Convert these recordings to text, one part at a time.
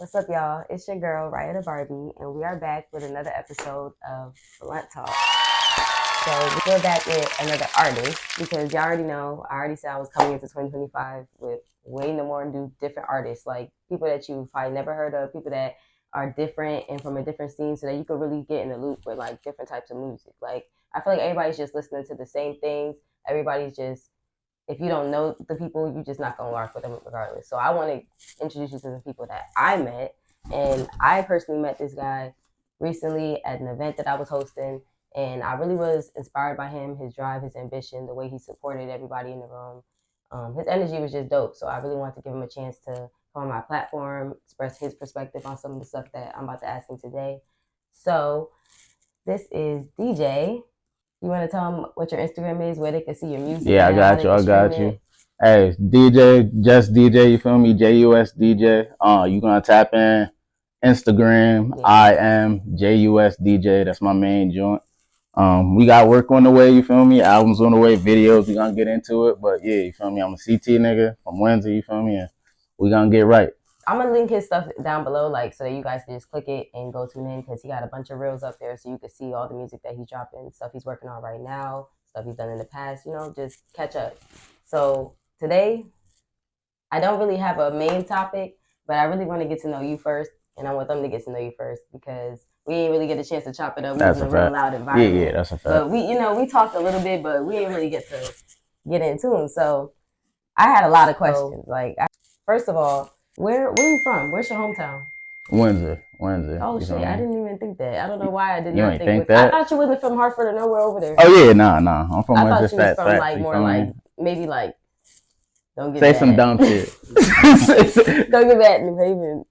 What's up, y'all? It's your girl, Raya the Barbie, and we are back with another episode of Blunt Talk. So we're back with another artist because y'all already know, I already said I was coming into 2025 with way no more new different artists, like people that you've probably never heard of, people that are different and from a different scene so that you can really get in the loop with like different types of music. Like I feel like everybody's just listening to the same things. Everybody's just, if you don't know the people, you're just not going to rock with them regardless. So I want to introduce you to the people that I met. And I personally met this guy recently at an event that I was hosting. And I really was inspired by him, his drive, his ambition, the way he supported everybody in the room. His energy was just dope. So I really wanted to give him a chance to come on my platform, express his perspective on some of the stuff that I'm about to ask him today. So this is DJ. You want to tell them what your Instagram is, where they can see your music? Yeah, I got you. Hey, DJ, JUSDJ, you feel me? JUSDJ. You gonna tap in Instagram, yeah. I am JUSDJ. That's my main joint. We got work on the way, you feel me? Albums on the way, videos, we gonna get into it. But yeah, you feel me? I'm a CT nigga from Windsor, you feel me? And we gonna get right. I'm gonna link his stuff down below, like so that you guys can just click it and go tune in because he got a bunch of reels up there, so you can see all the music that he's dropping, stuff he's working on right now, stuff he's done in the past. You know, just catch up. So today, I don't really have a main topic, but I really want to get to know you first, and I want them to get to know you first because we ain't really get a chance to chop it up. We was in a real loud environment. Yeah, that's a fact. But we talked a little bit, but we didn't really get to get into them. So I had a lot of questions. First of all, where are you from? Where's your hometown? Windsor. Oh shit, I didn't even think that. I don't know why I did not think that. I thought you wasn't from Hartford or nowhere over there. Oh yeah, nah. I'm from Windsor. I thought you was from like more like maybe like. Don't get say mad. Some dumb shit. Don't get mad, New Haven.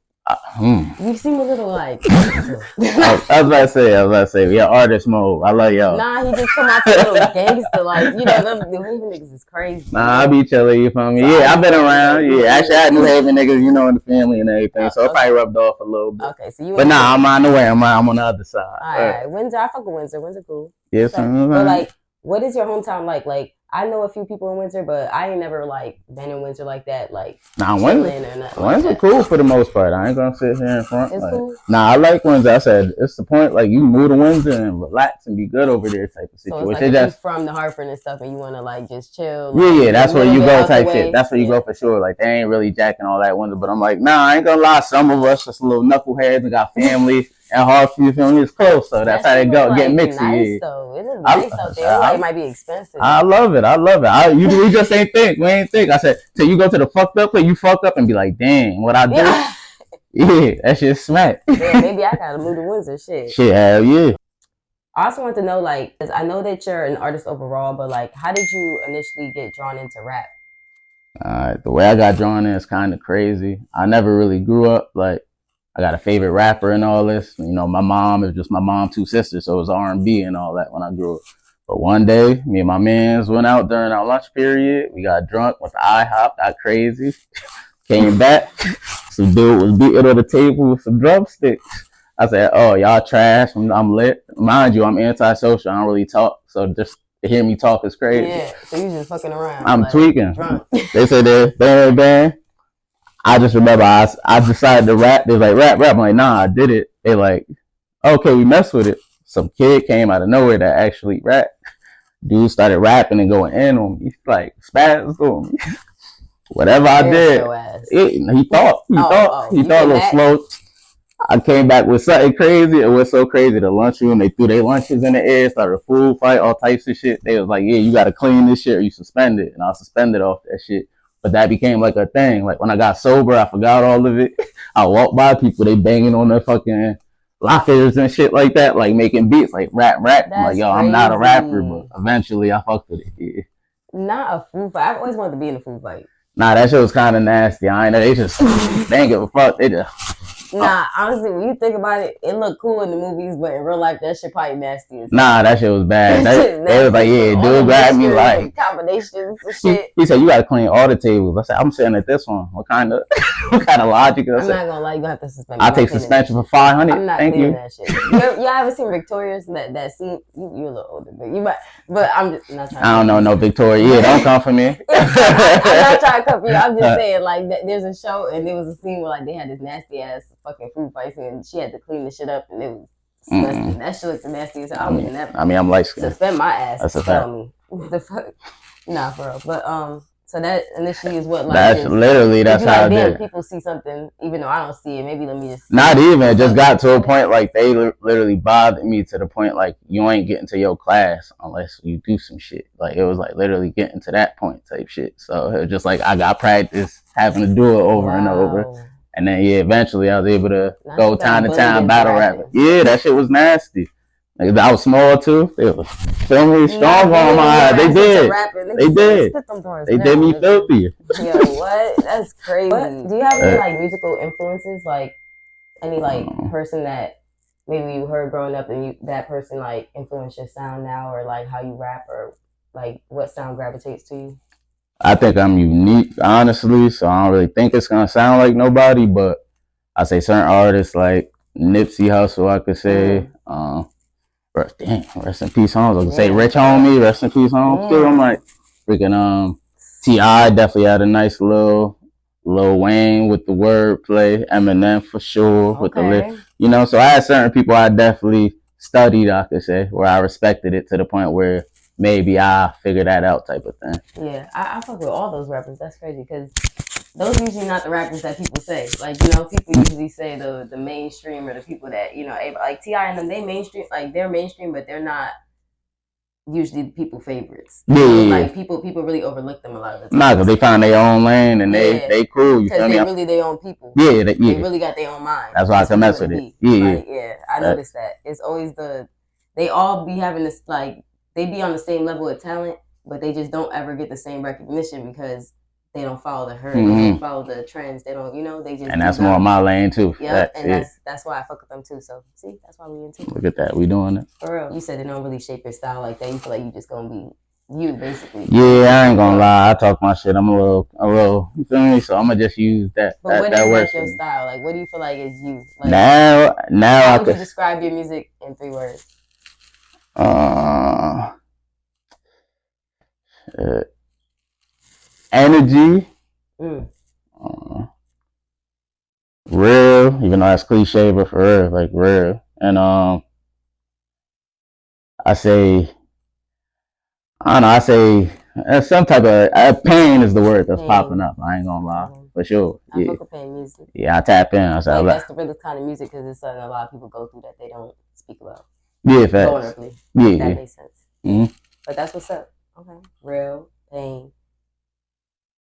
You seem a little like. I was about to say, we are artist mode. I love y'all. Nah, he just come out a little gangster, like you know, them New Haven niggas is crazy. Nah, I be chilling. You feel me? So yeah, I've been around. Yeah, actually, I had New Haven niggas, you know, in the family and everything. So it probably rubbed off a little bit. Okay, so you. But nah, I'm on the way. I'm on the other side. All right, Windsor. I fuck with Windsor. Windsor cool. Yes, okay. But like, what is your hometown like? Like. I know a few people in Windsor, but I ain't never like been in Windsor like that. Like, Windsor cool for the most part. I ain't gonna sit here in front. It's like, cool. Nah, I like Windsor. I said it's the point. Like, you move to Windsor and relax and be good over there, type of situation. So it's like if you from the Hartford and stuff, and you want to like just chill. Like, yeah, that's where you go, type shit. That's where you go for sure. Like, they ain't really jacking all that Windsor, but I'm like, nah, I ain't gonna lie. Some of us just little knuckleheads and got family. And Hartford, you feel me? It's close, so that's how they go. Like, get mixy. Nice though. It is nice out there. It might be expensive. I love it. We just ain't think. We ain't think. I said, till you go to the fucked up place, you fuck up and be like, dang, what I do? Yeah, that shit smack. Yeah, maybe I gotta move to Windsor. Shit, hell yeah. I also want to know, like, cause I know that you're an artist overall, but like, how did you initially get drawn into rap? The way I got drawn in is kind of crazy. I never really grew up like. I got a favorite rapper and all this. You know, my mom, it was just my mom, two sisters, so it was R&B and all that when I grew up. But one day, me and my mans went out during our lunch period. We got drunk, went to IHOP, got crazy. Came back, some dude was beating on the table with some drumsticks. I said, oh, y'all trash, I'm lit. Mind you, I'm antisocial, I don't really talk, so just to hear me talk is crazy. Yeah, so you just fucking around. I'm like, tweaking. Drunk. They said they're bang. I just remember I decided to rap. They was like, rap. I'm like, nah, I did it. They like, okay, we mess with it. Some kid came out of nowhere that actually rap. Dude started rapping and going in on me. Like, spazzed on me. Whatever I did, he thought a little slow. I came back with something crazy. It was so crazy. The lunchroom, they threw their lunches in the air, started a food fight, all types of shit. They was like, yeah, you got to clean this shit or you suspend it. And I was suspended off that shit. But that became like a thing. Like when I got sober, I forgot all of it. I walked by people, they banging on their fucking lockers and shit like that, like making beats, like rap. I'm like, yo, I'm not a rapper, but eventually I fucked with it. Yeah. Not a food fight. I've always wanted to be in a food fight. Nah, that shit was kind of nasty. I ain't know. They just, they ain't give a fuck. They just. Nah, honestly, when you think about it, it looked cool in the movies, but in real life, that shit probably nasty. Nah, that shit was bad. They was like, yeah, dude grabbed me like combinations and shit. He said, you gotta clean all the tables. I said, I'm sitting at this one. What kind of logic is that? I'm not gonna lie, you gonna have to suspend me. I'll take suspension for $500. I'm not doing that shit. Y'all ever seen Victorious? That scene? You're a little older, but you might. But I'm just not trying. I don't know no Victoria. Yeah, don't come for me. I'm not trying to come for you. I'm just saying, like, there's a show and there was a scene where like they had this nasty ass fucking food fights, and she had to clean the shit up, and it was disgusting. That shit looked nasty. So I would never. I mean, I'm light skinned. Suspend my ass. That's a fact. Me. The fuck. Nah, for real. But so that initially is what like that's just, literally that's how like, damn, people see something even though I don't see it. Maybe let me just not even. It just got to a point like they literally bothered me to the point like you ain't getting to your class unless you do some shit. Like it was like literally getting to that point type shit. So it was just like I got practice having to do it over and over. And then eventually I was able to go time to time battle rapping. Yeah, that shit was nasty. Like, I was small too. They was feel me strong on my eye. They did. They did. They did me filthy. Yo, what? That's crazy. What? Do you have any like musical influences? Like any like person that maybe you heard growing up and that person like influenced your sound now, or like how you rap, or like what sound gravitates to you? I think I'm unique, honestly, so I don't really think it's gonna sound like nobody, but I say certain artists like Nipsey Hussle, I could say. Damn, rest in peace, Holmes. I could say Rich Homie, rest in peace, Holmes. Too. I'm like freaking T.I. definitely had a nice Lil Wayne with the wordplay, Eminem for sure with the you know. So I had certain people I definitely studied, I could say, where I respected it to the point where maybe I figure that out type of thing. Yeah, I fuck with all those rappers. That's crazy because those are usually not the rappers that people say. Like, you know, people usually say the mainstream or the people that, you know, like T.I. and them, they mainstream, like they're mainstream, but they're not usually people favorites. Yeah, like people really overlook them a lot of the time. Nah, cause they find their own lane and they cool. Because they really their own people. Yeah, they really got their own mind. That's why I can mess with it. Yeah, I noticed that. It's always they all be having this like they be on the same level of talent, but they just don't ever get the same recognition because they don't follow the herd. They don't follow the trends. They don't, you know, they just. And that's more my lane too. Yeah, and that's why I fuck with them too. So see, that's why we into. Look at that, we doing it. For real, you said they don't really shape your style like that. You feel like you just gonna be you basically. Yeah, I ain't gonna lie. I talk my shit. I'm a little. You feel me? So I'm gonna just use that. But what is like your style? Like, what do you feel like is you? Like, now how would you describe your music in 3 words? Energy. Real, even though that's cliche, but for real, like real. And I say some type of pain is the word that's popping up. I ain't gonna lie, for sure. I fuck with pain music. Yeah, I tap in. I say like, that's the realest kind of music because it's something a lot of people go through that they don't speak about. Yeah, facts. Vulnerably. Yeah, that makes sense. But that's what's up. Okay, real pain.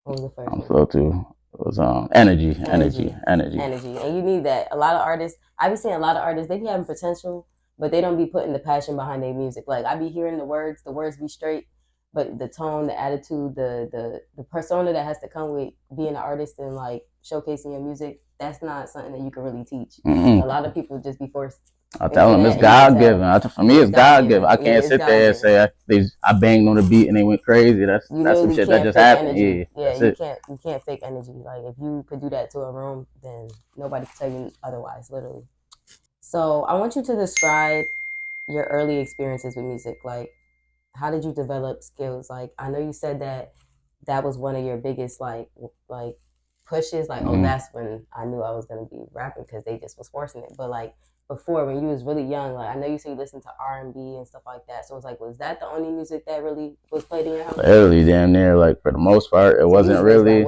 What was the first? I'm slow too. It was energy. And you need that. A lot of artists, I be seeing a lot of artists, they be having potential, but they don't be putting the passion behind their music. Like I be hearing the words be straight, but the tone, the attitude, the persona that has to come with being an artist and like showcasing your music, that's not something that you can really teach. A lot of people just be forced. I tell them it's God given. For me, it's God given. I can't sit there and say I banged on the beat and they went crazy. That's some shit that just happened. Energy. Yeah, you can't fake energy. Like if you could do that to a room, then nobody can tell you otherwise. Literally. So I want you to describe your early experiences with music. Like, how did you develop skills? Like, I know you said that was one of your biggest like pushes. Like, oh, that's when I knew I was gonna be rapping because they just was forcing it. But like. Before, when you was really young, like I know you say you listened to R&B and stuff like that. So it's like, was that the only music that really was played in your house? Literally, damn near. Like for the most part, it wasn't really.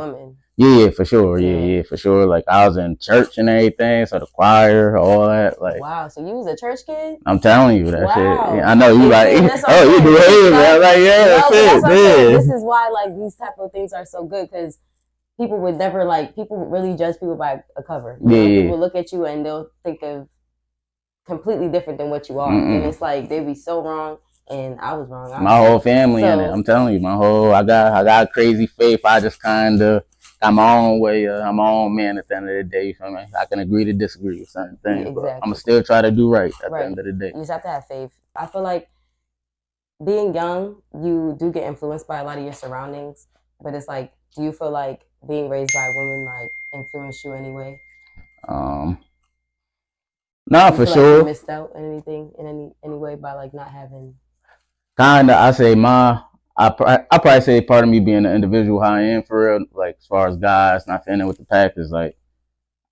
Yeah, for sure. Yeah, for sure. Like I was in church and everything, so the choir, all that. Like wow, so you was a church kid? I'm telling you that shit. Yeah, I know you like. Oh, you do it. I'm like, yeah, that's it. This is why like these type of things are so good because. People would never people really judge people by a cover. You know, people look at you and they'll think of completely different than what you are. And it's like they'd be so wrong and I was wrong. My whole family in it. I'm telling you, I got crazy faith. I just kinda got my own way. I'm my own man at the end of the day. You feel me? I can agree to disagree with certain things. Exactly. But I'ma still try to do right at the end of the day. You just have to have faith. I feel like being young, you do get influenced by a lot of your surroundings. But it's like, do you feel like being raised by women like influenced you anyway? Nah, for sure. Like you missed out on anything in any way by like not having. Kinda, I say I probably say part of me being an individual how I am for real. Like as far as guys not fitting with the pack is like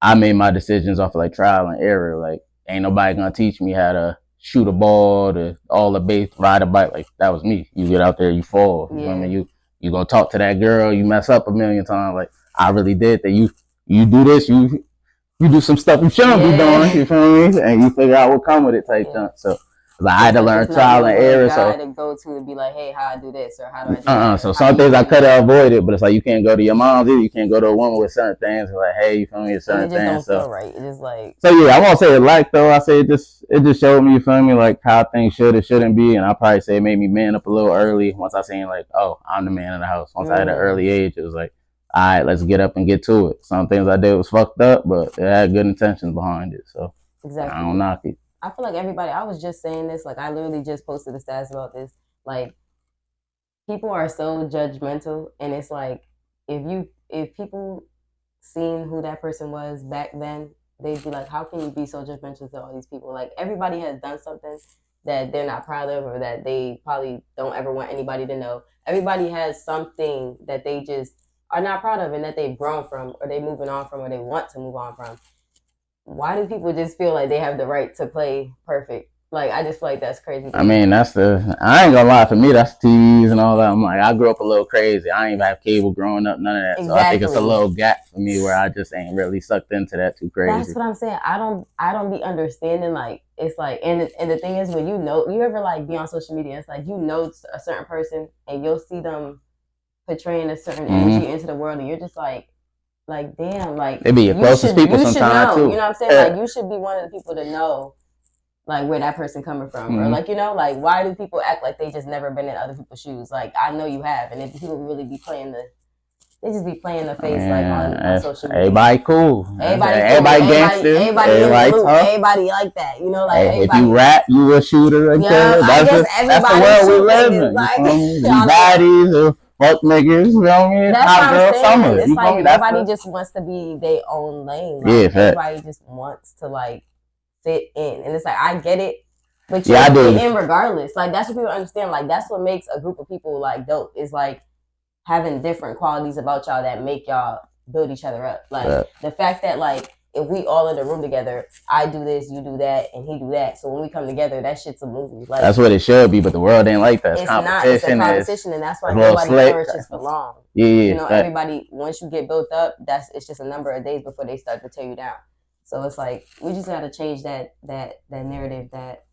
I made my decisions off of like trial and error. Like, ain't nobody gonna teach me how to shoot a ball, to all the base, ride a bike. Like, that was me. You get out there, you fall. You feel me? You gonna talk to that girl, you mess up a million times. Like, I really did that. You do this, you do some stuff you shouldn't be doing. You feel me? And you figure out what come with it type thing. So like, I had to learn trial and error. So to go to and be like, hey, how I do this or how do I do that? So some things I could have avoided, but it's like you can't go to your mom's either. You can't go to a woman with certain things. Like, hey, you feel me? Certain and it just things. Don't feel right. It just like. So yeah, I won't say it like though. I say it just showed me, you feel me, like how things should or shouldn't be, and I probably say it made me man up a little early. Once I seen like, oh, I'm the man in the house. Once I had an early age, it was like, all right, let's get up and get to it. Some things I did was fucked up, but it had good intentions behind it. So exactly, I don't knock it. I feel like everybody. I was just saying this. Like, I literally just posted a status about this. Like, people are so judgmental, and it's like if people seen who that person was back then, they'd be like, how can you be so judgmental to all these people? Like, everybody has done something that they're not proud of, or that they probably don't ever want anybody to know. Everybody has something that they just are not proud of and that they've grown from, or they moving on from, or they want to move on from. Why do people just feel like they have the right to play perfect? Like, I just feel like that's crazy. I mean, I ain't gonna lie, for me, that's TVs and all that. I'm like, I grew up a little crazy. I ain't even have cable growing up, none of that. Exactly. So I think it's a little gap for me where I just ain't really sucked into that too crazy. That's what I'm saying. I don't be understanding, like, it's like, and the thing is, when you ever like be on social media, it's like, a certain person and you'll see them portraying a certain energy into the world, and you're just like damn, like, they be your closest people sometimes too. You know what I'm saying? Like, you should be one of the people to know, like, where that person coming from, or like, like, why do people act like they just never been in other people's shoes? Like, I know you have, and if people really be playing they just be playing the face, like, on social media. Everybody cool. Everybody gangster. Everybody like that. Like, if you rap, you a shooter. That's the world we live in. Like, baddies or fuck niggas, you know what I mean? That's hot girl summer. It's like nobody just wants to be their own lane. Like, everybody just wants to, like, fit in. And it's like, I get it, but you fit in regardless. Like, that's what people understand. Like, that's what makes a group of people, like, dope. Is like having different qualities about y'all that make y'all build each other up. Like, the fact that, like, if we all in the room together, I do this, you do that, and he do that. So when we come together, that shit's a movie. Like, that's what it should be, but the world ain't like that. It's not. It's a competition, and that's why nobody flourishes for long. Yeah. Everybody, once you get built up, it's just a number of days before they start to tear you down. So it's like, we just got to change that narrative, that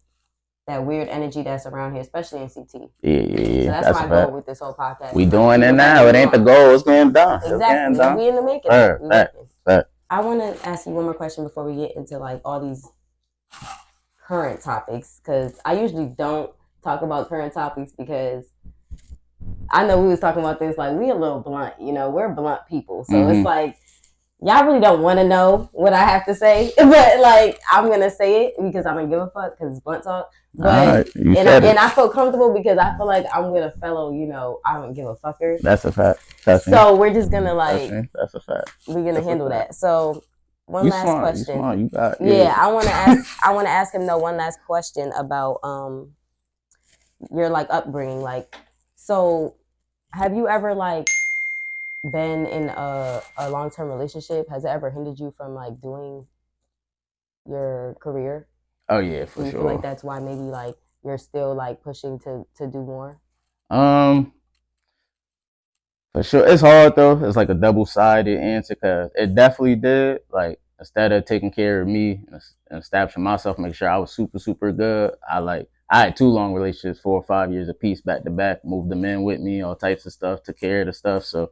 weird energy that's around here, especially in CT. Yeah. So that's my goal with this whole podcast. We doing it now. It ain't the goal. It's getting done. Exactly. We in the making. I want to ask you one more question before we get into, like, all these current topics, because I usually don't talk about current topics, because I know we was talking about this, like, we a little blunt, we're blunt people. So it's like, y'all really don't want to know what I have to say, but, like, I'm going to say it because I'm going to give a fuck, because it's blunt talk. But, and I feel comfortable because I feel like I'm with a fellow, I don't give a fucker. That's a fact. So we're just going to, like, that's a fact. We're going to handle that. So one last question. I want to ask him, though, one last question about your, like, upbringing. Like, so have you ever, like, been in a long-term relationship? Has it ever hindered you from, like, doing your career? Oh yeah, for sure. Do you feel like that's why maybe, like, you're still, like, pushing to do more? For sure, it's hard though. It's like a double-sided answer, because it definitely did. Like, instead of taking care of me and establishing myself, make sure I was super, super good. I had 2 long relationships, 4 or 5 years apiece, back to back. Moved them in with me, all types of stuff. Took care of the stuff. So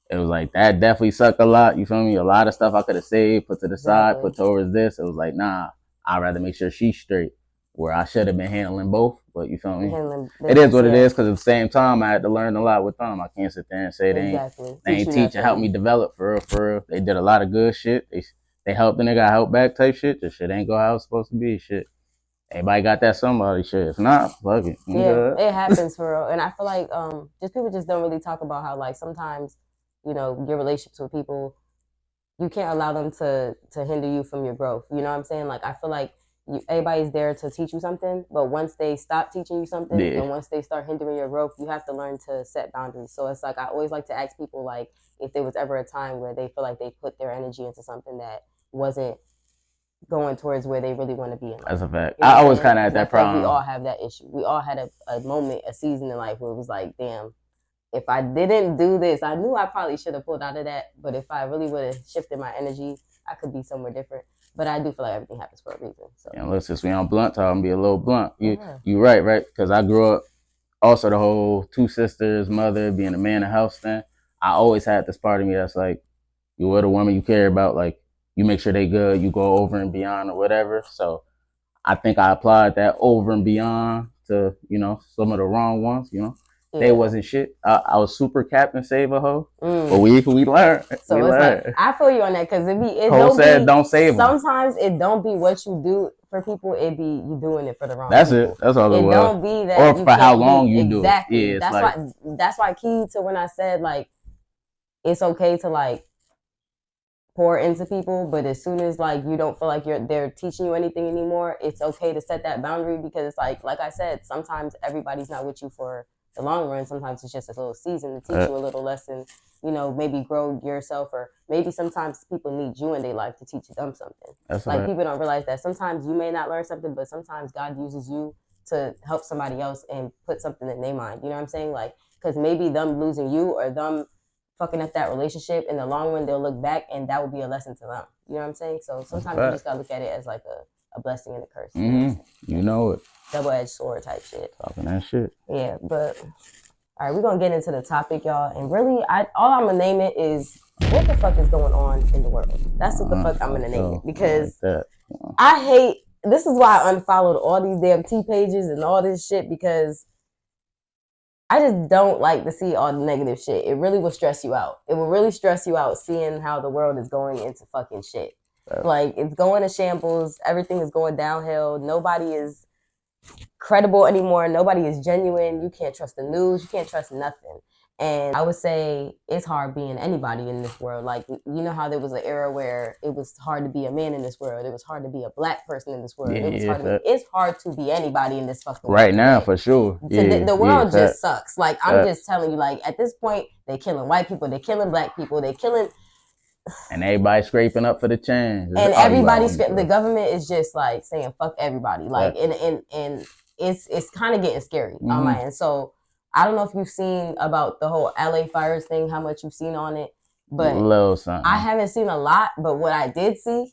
it was like, that definitely sucked a lot. You feel me? A lot of stuff I could have saved, put to the side, put towards this. It was like, nah, I'd rather make sure she's straight, where I should have been handling both. But you feel me? It is what it is, because at the same time, I had to learn a lot with them. I can't sit there and say they ain't teach and help me develop, for real. They did a lot of good shit. They helped the nigga, I helped back type shit. The shit ain't go how it's supposed to be. Shit. Everybody got that somebody shit. If not, fuck it. It happens, for real. And I feel like just people just don't really talk about how, like, sometimes, your relationships with people, you can't allow them to hinder you from your growth. You know what I'm saying? Like, I feel like everybody's there to teach you something, but once they stop teaching you something, and once they start hindering your growth, you have to learn to set boundaries. So it's like, I always like to ask people, like, if there was ever a time where they feel like they put their energy into something that, wasn't going towards where they really want to be in life. That's a fact. You know I always kind of had that problem. Like we all have that issue. We all had a moment, a season in life where it was like, damn, if I didn't do this, I knew I probably should have pulled out of that. But if I really would have shifted my energy, I could be somewhere different. But I do feel like everything happens for a reason. So let's just be on blunt talk and be a little blunt. You right? Because I grew up also the whole two sisters, mother, being a man in house thing. I always had this part of me that's like, you with a woman you care about, like you make sure they good, you go over and beyond or whatever. So I think I applied that over and beyond to, some of the wrong ones, They wasn't shit. I was super Captain Save a Hoe, but we learned. So we it's learned. Like, I feel you on that because don't save them. Sometimes it don't be what you do for people, it be you doing it for the wrong That's people. It. That's all it was. It don't be that. Or for how long you do it. Exactly. Yeah, that's why key to when I said like it's okay to like pour into people, but as soon as like you don't feel like they're teaching you anything anymore, it's okay to set that boundary because it's like I said, sometimes everybody's not with you for the long run. Sometimes it's just a little season to teach you a little lesson, maybe grow yourself, or maybe sometimes people need you in their life to teach them something. That's like people don't realize that sometimes you may not learn something, but sometimes God uses you to help somebody else and put something in their mind. You know what I'm saying? Like, because maybe them losing you or them fucking up that relationship in the long run, they'll look back and that will be a lesson to them. You know what I'm saying? So sometimes you just gotta look at it as like a blessing and a curse. You know it. Double-edged sword type shit. Talking that shit. Yeah, but all right, we're gonna get into the topic, y'all. And really, all I'm gonna name it is what the fuck is going on in the world. That's what the fuck I'm gonna name it because I hate. This is why I unfollowed all these damn T pages and all this shit because I just don't like to see all the negative shit. It really will stress you out. It will really stress you out seeing how the world is going into fucking shit. Like, it's going to shambles. Everything is going downhill. Nobody is credible anymore. Nobody is genuine. You can't trust the news. You can't trust nothing. And I would say it's hard being anybody in this world. Like, you know how there was an era where it was hard to be a man in this world. It was hard to be a black person in this world. It's hard to be anybody in this fucking world. Right now, for sure. The world just sucks. Like, I'm just telling you, like, at this point, they're killing white people. They're killing black people. They're killing... And everybody scraping up for the change. And the government is just, like, saying, fuck everybody. Like, and it's kind of getting scary on my end. So... I don't know if you've seen about the whole LA fires thing, how much you've seen on it, but I haven't seen a lot. But what I did see,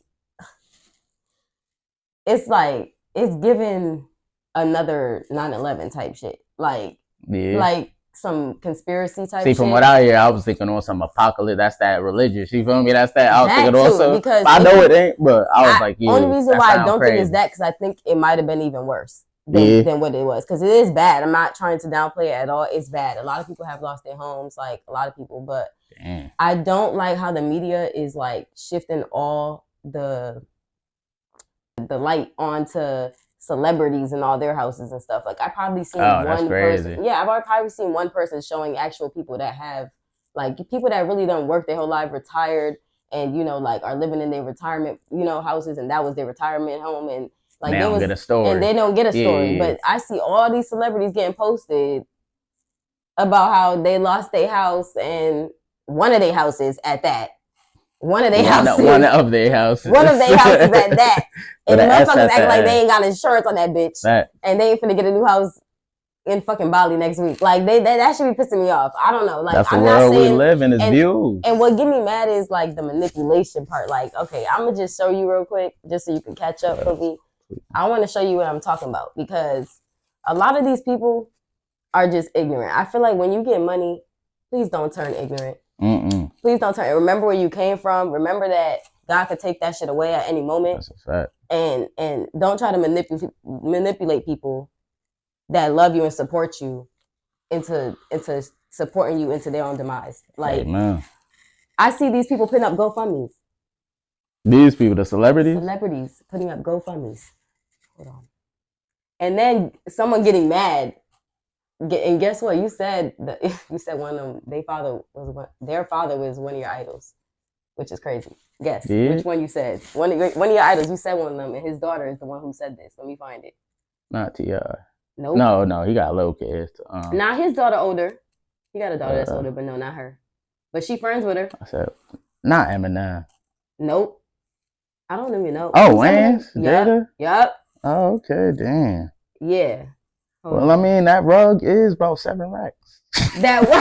it's like it's giving another 9/11 type shit, like some conspiracy type. See, from what I hear, I was thinking on some apocalypse. That's that religious. You feel me? That's that. I was thinking also. Because I know it ain't, but I was like, yeah. Only reason why I don't think it's that because I think it might have been even worse. Than what it was, because it is bad. I'm not trying to downplay it at all. It's bad. A lot of people have lost their homes, like a lot of people, but I don't like how the media is like shifting all the light onto celebrities and all their houses and stuff. Like I probably seen one person. Yeah, I've probably seen one person showing actual people that have like people that really done work their whole life, retired, and like are living in their retirement, houses, and that was their retirement home, and like they don't get a story. And they don't get a story. Yeah. But I see all these celebrities getting posted about how they lost their house and one of their houses at that. One of their houses at that. And the motherfuckers act like they ain't got insurance on that bitch. And they ain't finna get a new house in fucking Bali next week. Like that should be pissing me off. I don't know. Like that's the world we live in is views. And what get me mad is like the manipulation part. Like, okay, I'm gonna just show you real quick just so you can catch up for me. I want to show you what I'm talking about because a lot of these people are just ignorant. I feel like when you get money, please don't turn ignorant. Please don't turn. Remember where you came from. Remember that God could take that shit away at any moment. That's a fact. And don't try to manipulate people that love you and support you into supporting you into their own demise. Like, Amen. I see these people putting up GoFundMes. These people, the celebrities? Celebrities putting up GoFundMes. Hold on. And then someone getting mad. And guess what? You said one of them, their father was one of your idols, which is crazy. Guess which one you said. One of your idols, you said one of them, and his daughter is the one who said this. Let me find it. Not T.I. Nope. No, he got little kids. Now his daughter older. He got a daughter that's older, but no, not her. But she friends with her. I said, not Eminem. Nope. I don't even know. Oh, Wayne's data. Yep. Oh, okay, damn. Yeah. Hold Well, on. I mean, that rug is about 7 racks. That was.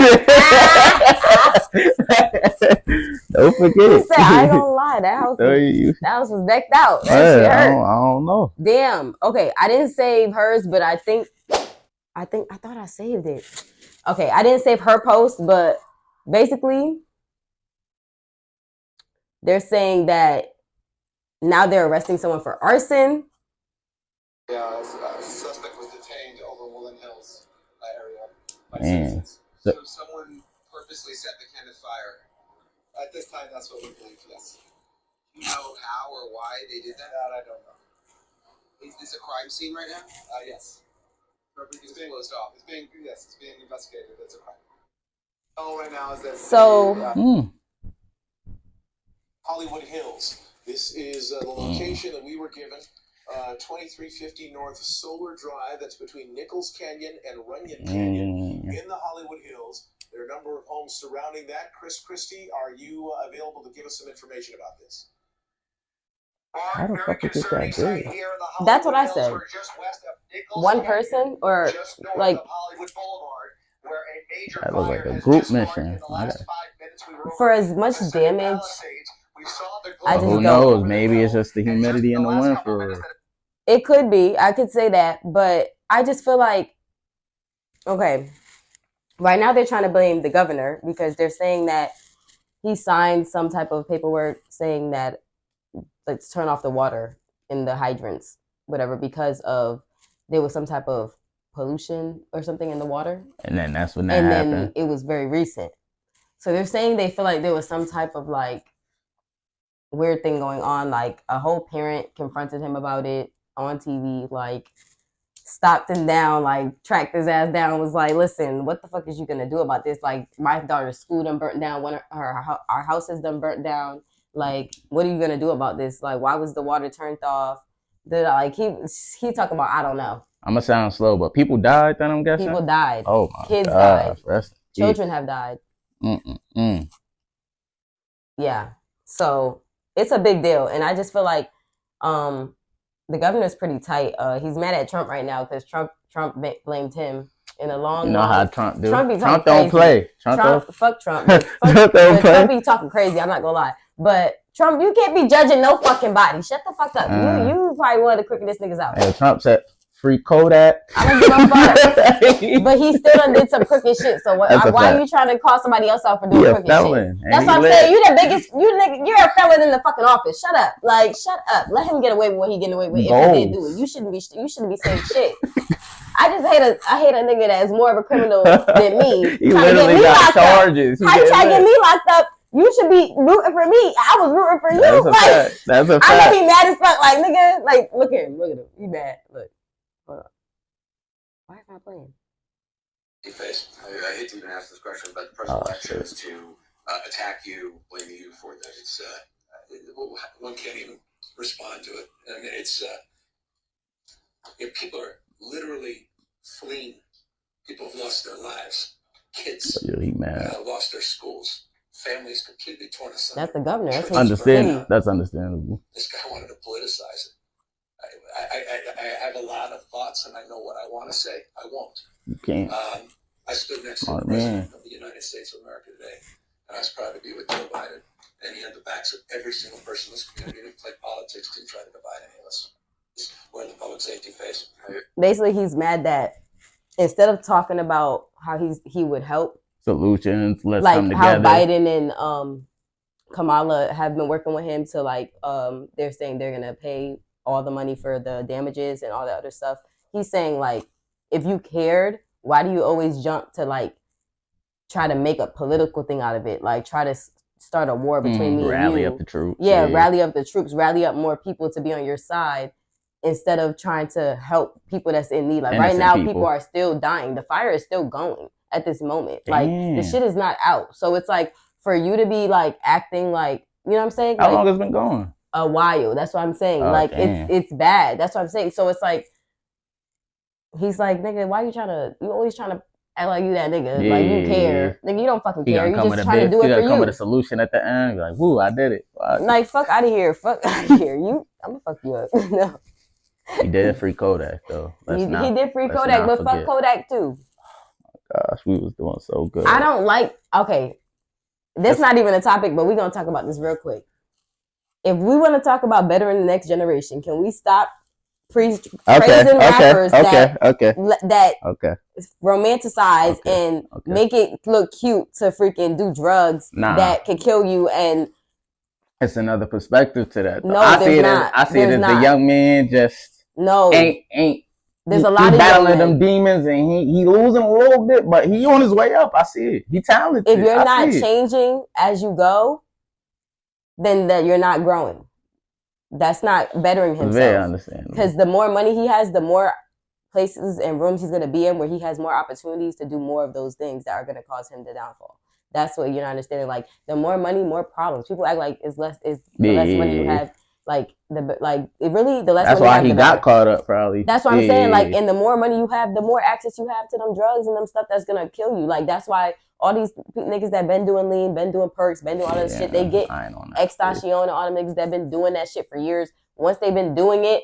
Don't forget. He said, I ain't gonna lie, that house was decked out. That shit hurt. I don't know. Damn. Okay, I didn't save hers, but I thought I saved it. Okay, I didn't save her post, but basically, they're saying that now they're arresting someone for arson. Yeah, a suspect was detained over Woodland Hills area by Man. citizens. So someone purposely set the Kenneth fire. At this time, that's what we believe, yes. Do you know how or why they did that? That I don't know. Is this a crime scene right now? Yes. It's being closed off. It's being investigated. It's a crime. All right now is that Hollywood Hills. This is the location that we were given. 2350 North Solar Drive. That's between Nichols Canyon and Runyon Canyon in the Hollywood Hills. There are a number of homes surrounding that. Chris Christie, are you available to give us some information about this? How the fuck did that do? That's what I said. One person or like that looks like a group mission. For as much damage, I just who knows? Maybe it's just the humidity in the wind for real. It could be. I could say that, but I just feel like, okay, right now they're trying to blame the governor because they're saying that he signed some type of paperwork saying that let's turn off the water in the hydrants, whatever, because of there was some type of pollution or something in the water. And then that's when that happened. And then it was very recent. So they're saying they feel like there was some type of like weird thing going on. Like a whole parent confronted him about it on TV, like stopped him down, like tracked his ass down, was like, listen, what the fuck is you gonna do about this? Like my daughter's school done burnt down, our house is done burnt down. Like, what are you gonna do about this? Like, why was the water turned off? He talking about, I don't know. I'm gonna sound slow, but people died then, I'm guessing? People died. Oh my Kids gosh. died. Children have died. Yeah. So it's a big deal. And I just feel like the governor's pretty tight. He's mad at Trump right now because Trump blamed him in a long. You know how Trump do. Trump don't play. Fuck Trump. Trump be talking crazy. I'm not gonna lie. But Trump, you can't be judging no fucking body. Shut the fuck up. You probably one of the crookedest niggas out. Hey, Trump said free Kodak. I don't give a fuck. But he still done did some crooked shit. So why are you trying to call somebody else out for doing crooked shit? That's what I'm saying. You're a felon in the fucking office. Shut up. Like, shut up. Let him get away with what he getting away with if he did do it. You shouldn't be saying shit. I hate a nigga that is more of a criminal than me. He literally got charges. How you trying to get me locked up? You should be rooting for me. I was rooting for you. That's a fact. I know he mad as fuck. Like, nigga, like, look at him. He mad. Look. Hold on. Why is not playing? Face. I hate to even ask this question, but the person that chose to attack you, blame you for that. It's one can't even respond to it. I mean, it's if people are literally fleeing. People have lost their lives. Kids lost their schools. Families completely torn asunder. That's the governor. That's understandable. This guy wanted to politicize it. I have a lot of thoughts, and I know what I want to say. I won't. You can't. I stood next to the president of the United States of America today, and I was proud to be with Joe Biden. And he had the backs of every single person in this community who played politics, didn't try to divide any of us. We're in the public safety phase. Basically, he's mad that instead of talking about how he would help solutions, let's like come how together. Biden and Kamala have been working with him to like they're saying they're gonna pay all the money for the damages and all the other stuff. He's saying like, if you cared, why do you always jump to like try to make a political thing out of it? Like try to start a war between me and you. Rally up the troops. Yeah, rally up the troops, rally up more people to be on your side instead of trying to help people that's in need. Like right now, people are still dying. The fire is still going at this moment. Like the shit is not out. So it's like for you to be like acting like, you know what I'm saying? How long has it been going? A while. That's what I'm saying. Like it's bad. That's what I'm saying. So it's like he's like, nigga, why you always trying to Act like you that nigga. Like you care. Nigga, you don't fucking care. You just trying to do it for you. Come with a solution at the end. Be like, woo, I did it. Like, fuck out of here. Fuck out of here. I'm gonna fuck you up. No. He did free Kodak though. He did free Kodak, but fuck Kodak too. Gosh, we was doing so good. I don't like. Okay, this not even a topic, but we're gonna talk about this real quick. If we want to talk about bettering the next generation, can we stop praising rappers that romanticize and make it look cute to freaking do drugs that could kill you? And it's another perspective to that. No, I see it as the young man just ain't. There's a lot of battling them demons, and he losing a little bit, but he on his way up. I see it. He talented. If you're not changing as you go, then that you're not growing. That's not bettering himself. Very understandable. Because the more money he has, the more places and rooms he's going to be in where he has more opportunities to do more of those things that are going to cause him to downfall. That's what you're not understanding. Like, the more money, more problems. People act like the less money you have. Like the less. That's why he got caught up, probably. That's what I'm saying. Like, and the more money you have, the more access you have to them drugs and them stuff that's gonna kill you. Like, that's why all these niggas that been doing lean, been doing perks, been doing all this shit, they get extortion and all them niggas that been doing that shit for years. Once they've been doing it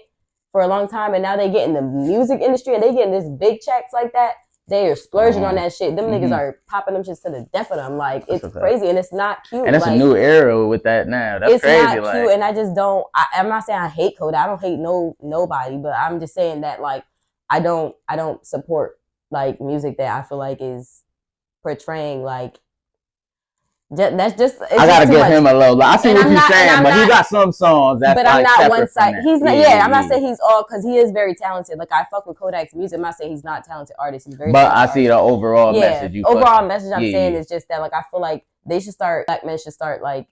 for a long time, and now they get in the music industry and they getting this big checks like that. They are splurging on that shit. Them niggas are popping them shits to the death of them. Like, it's crazy and it's not cute. And it's a new era with that now. That's crazy. It's not cute, and I just don't. I'm not saying I hate Kodak. I don't hate nobody, but I'm just saying that, like, I don't support like music that I feel like is portraying like. That's just. I gotta give him a low. I see what you're saying, but he got some songs that. But I'm not one side. He's not. Yeah, I'm not saying he's all, because he is very talented. Like, I fuck with Kodak's music. I'm not saying he's not a talented artist. He's very. But I see the overall message. Overall message I'm saying is just that, like, I feel like black men should start like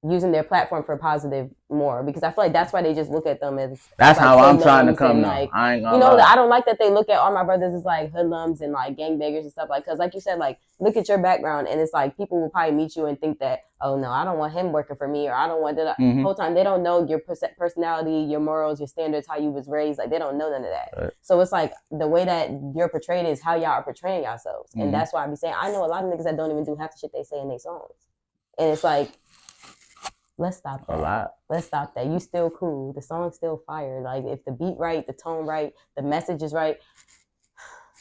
using their platform for positive more, because I feel like that's why they just look at them as. That's like, how I'm trying to come now. Like, I ain't gonna lie. I don't like that they look at all my brothers as like hoodlums and like gangbangers and stuff, like, because like you said, like, look at your background, and it's like people will probably meet you and think that, oh no, I don't want him working for me, or I don't want that. Whole time they don't know your personality, your morals, your standards, how you was raised. Like, they don't know none of that. Right. So it's like the way that you're portrayed is how y'all are portraying yourselves, and that's why I be saying I know a lot of niggas that don't even do half the shit they say in their songs, and it's like. Let's stop that. A lot. Let's stop that. You still cool. The song's still fire. Like, if the beat right, the tone right, the message is right,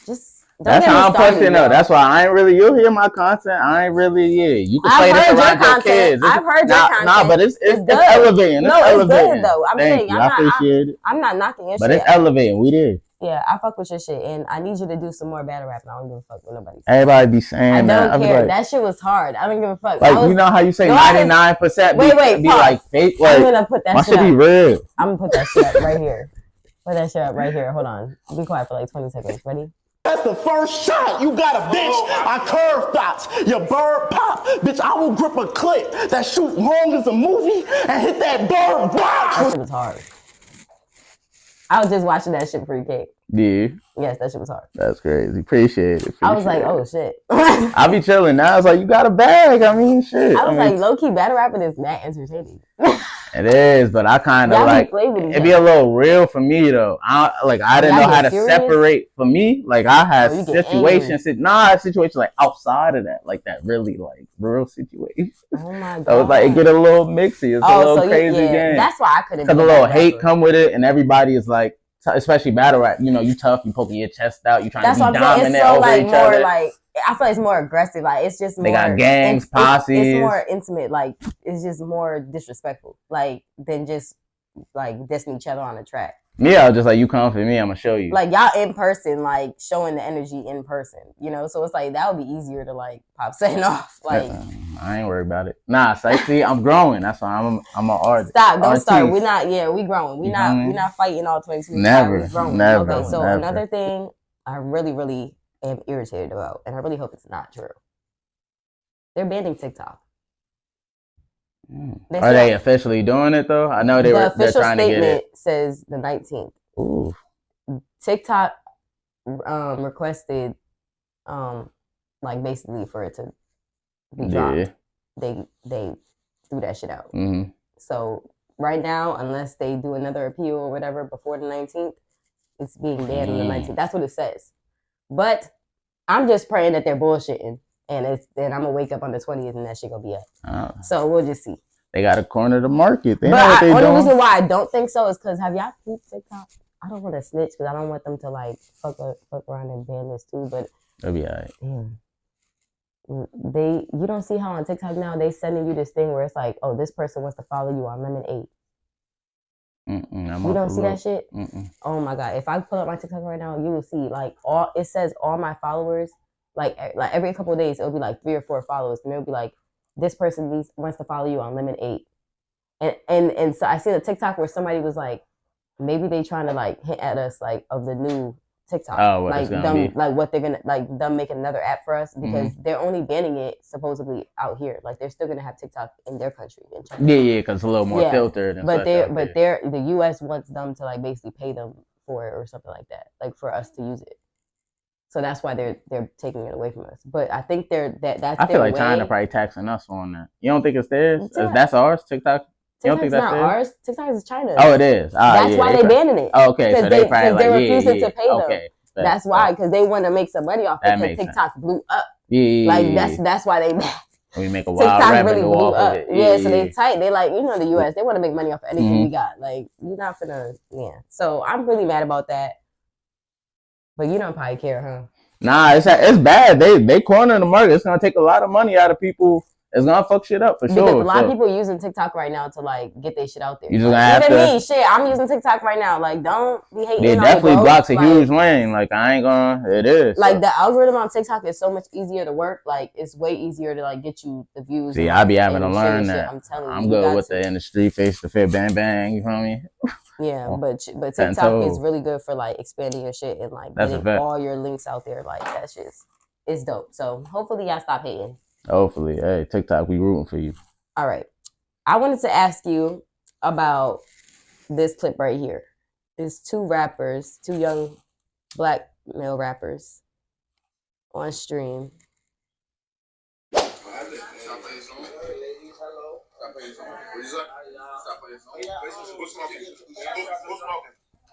just don't. That's how I'm pushing up. That's why I ain't really. You'll hear my content. I ain't really. Yeah, you can play this around your kids. I've heard your content. Nah, but it's elevating. No, it's good though. I'm saying I appreciate it. I'm not knocking your shit. But it's elevating. We did. Yeah, I fuck with your shit, and I need you to do some more battle rap. I don't give a fuck what nobody says. Everybody be saying that. I don't care. That shit was hard. I don't give a fuck. Like, you know how you say 99% be like fake? Like, I'm gonna put that shit up. My shit be real. I'm gonna put that shit up right here. Put that shit up right here. Hold on. Be quiet for like 20 seconds. Ready? That's the first shot. You got a bitch. I curve thoughts. Your bird pop. Bitch, I will grip a clip that shoot long as a movie and hit that bird box. That shit was hard. I was just watching that shit for cake. Yeah. Yes, that shit was hard. That's crazy. Appreciate it. I was like, oh shit. I be chilling now. It's like, you got a bag. I mean, shit. I was like, low key battle rapping is mad entertaining. It is, but I kind of like it be a little real for me though. I didn't know how to separate for me. Like, I had situations like outside of that, like that really like real situation. Oh my god! So it's like it get a little mixy. It's a little crazy game. That's why I couldn't. Because a little hate come with it, and everybody is like, especially battle rap. You know, you tough, you poking your chest out, you trying to be dominant over each other. Like, I feel like it's more aggressive. Like, it's just more. They got gangs, posses. It's more intimate. Like, it's just more disrespectful. Like, than just like dissing each other on the track. Me, I was just like, you come for me, I'm gonna show you. Like, y'all in person, like showing the energy in person. You know, so it's like that would be easier to like pop setting off. Like, I ain't worried about it. Nah, so see, I'm growing. That's why I'm an artist. Stop, don't start. We're not. Yeah, we growing. We not fighting all 22. Never, never. Okay, so another thing I really am irritated about, and I really hope it's not true. They're banning TikTok. Are they officially doing it though? I know they're trying to get it. The official statement says the 19th. Ooh. TikTok requested like basically for it to be dropped. Yeah. They threw that shit out. Mm-hmm. So right now, unless they do another appeal or whatever before the 19th, it's being banned on the 19th. That's what it says. But I'm just praying that they're bullshitting, and then I'm gonna wake up on the 20th and that shit gonna be up. So we'll just see. They got to corner the market. They but know what they only doing. reason why I don't think so is because have y'all peeped TikTok? I don't want to snitch because I don't want them to like fuck around and ban this too. But it'll be alright. You don't see how on TikTok now they sending you this thing where it's like, oh, this person wants to follow you on Lemon 8. You don't see that shit? Oh my god! If I pull up my TikTok right now, you will see like it says all my followers. Like every couple of days, it'll be like 3 or 4 followers, and it'll be like this person wants to follow you on Lemon 8. And so I see the TikTok where somebody was like, maybe they trying to like hint at us like of the new TikTok, like them, like what they're gonna like them making another app for us because they're only banning it supposedly out here. Like they're still gonna have TikTok in their country. In China. Yeah, because it's a little more filtered. And the U.S. wants them to like basically pay them for it or something like that, like for us to use it. So that's why they're taking it away from us. But I think that's. I feel like China probably taxing us on that. You don't think it's theirs? That's ours, TikTok. You don't think that's not ours. TikTok is China. Oh, it is. That's why they're banning it. Oh, okay, so they probably they're refusing to pay them. Okay, that's why, because they want to make some money off it. Because TikTok blew up. Yeah. That's why they. We make a wild TikTok really blew off up. Of it. Yeah, so they tight. They like the U.S. They want to make money off of anything we got. Like you're not gonna. Yeah. So I'm really mad about that. But you don't probably care, huh? Nah, it's bad. They corner the market. It's gonna take a lot of money out of people. It's gonna fuck shit up for sure. Because a lot of people are using TikTok right now to like get their shit out there. You just gonna have even me, shit. I'm using TikTok right now. Like, don't be hating. It definitely blocks a huge lane. Like, I ain't gonna. It is. Like the algorithm on TikTok is so much easier to work. Like, it's way easier to like get you the views. See, I be having to learn that. I'm telling you, I'm good with the industry face to face, bang bang. You feel me? Yeah, but TikTok is really good for like expanding your shit and like getting all your links out there. Like that shit is dope. So hopefully y'all stop hating. Hopefully, hey TikTok, we rooting for you. All right, I wanted to ask you about this clip right here. There's 2 young black male rappers on stream. Who's smoking?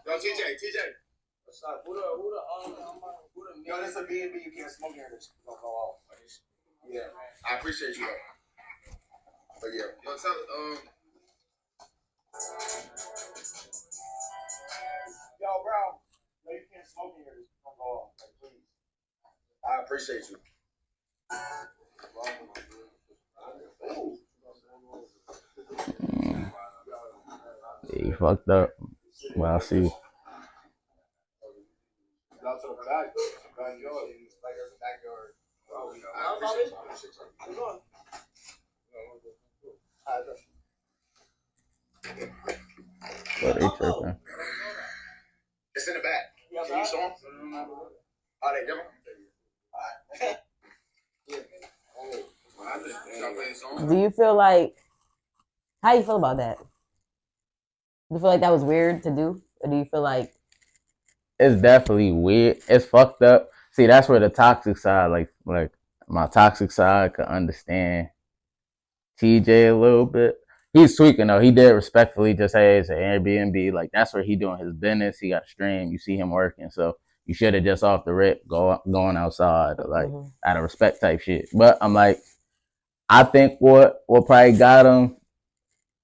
Yo, TJ. What's up? Yo, this a B&B. You can't smoke here. It's gonna go off. Yeah, I appreciate you though. But yeah, yo, tell yo, bro. No, you can't smoke here. It's gonna go off. Like, please. I appreciate you. Yeah, you fucked up. Well, I see. But they tripping. It's in the back. Can you show them? Oh, they different? Do you feel like, how you feel about that? Do you feel like that was weird to do? Or do you feel like? It's definitely weird. It's fucked up. See, that's where the toxic side, like my toxic side could understand TJ a little bit. He's tweaking though. He did respectfully just say it's an Airbnb. Like that's where he doing his business. He got a stream. You see him working. So you should have just off the rip going outside, like out of respect type shit. But I'm like, I think what probably got him,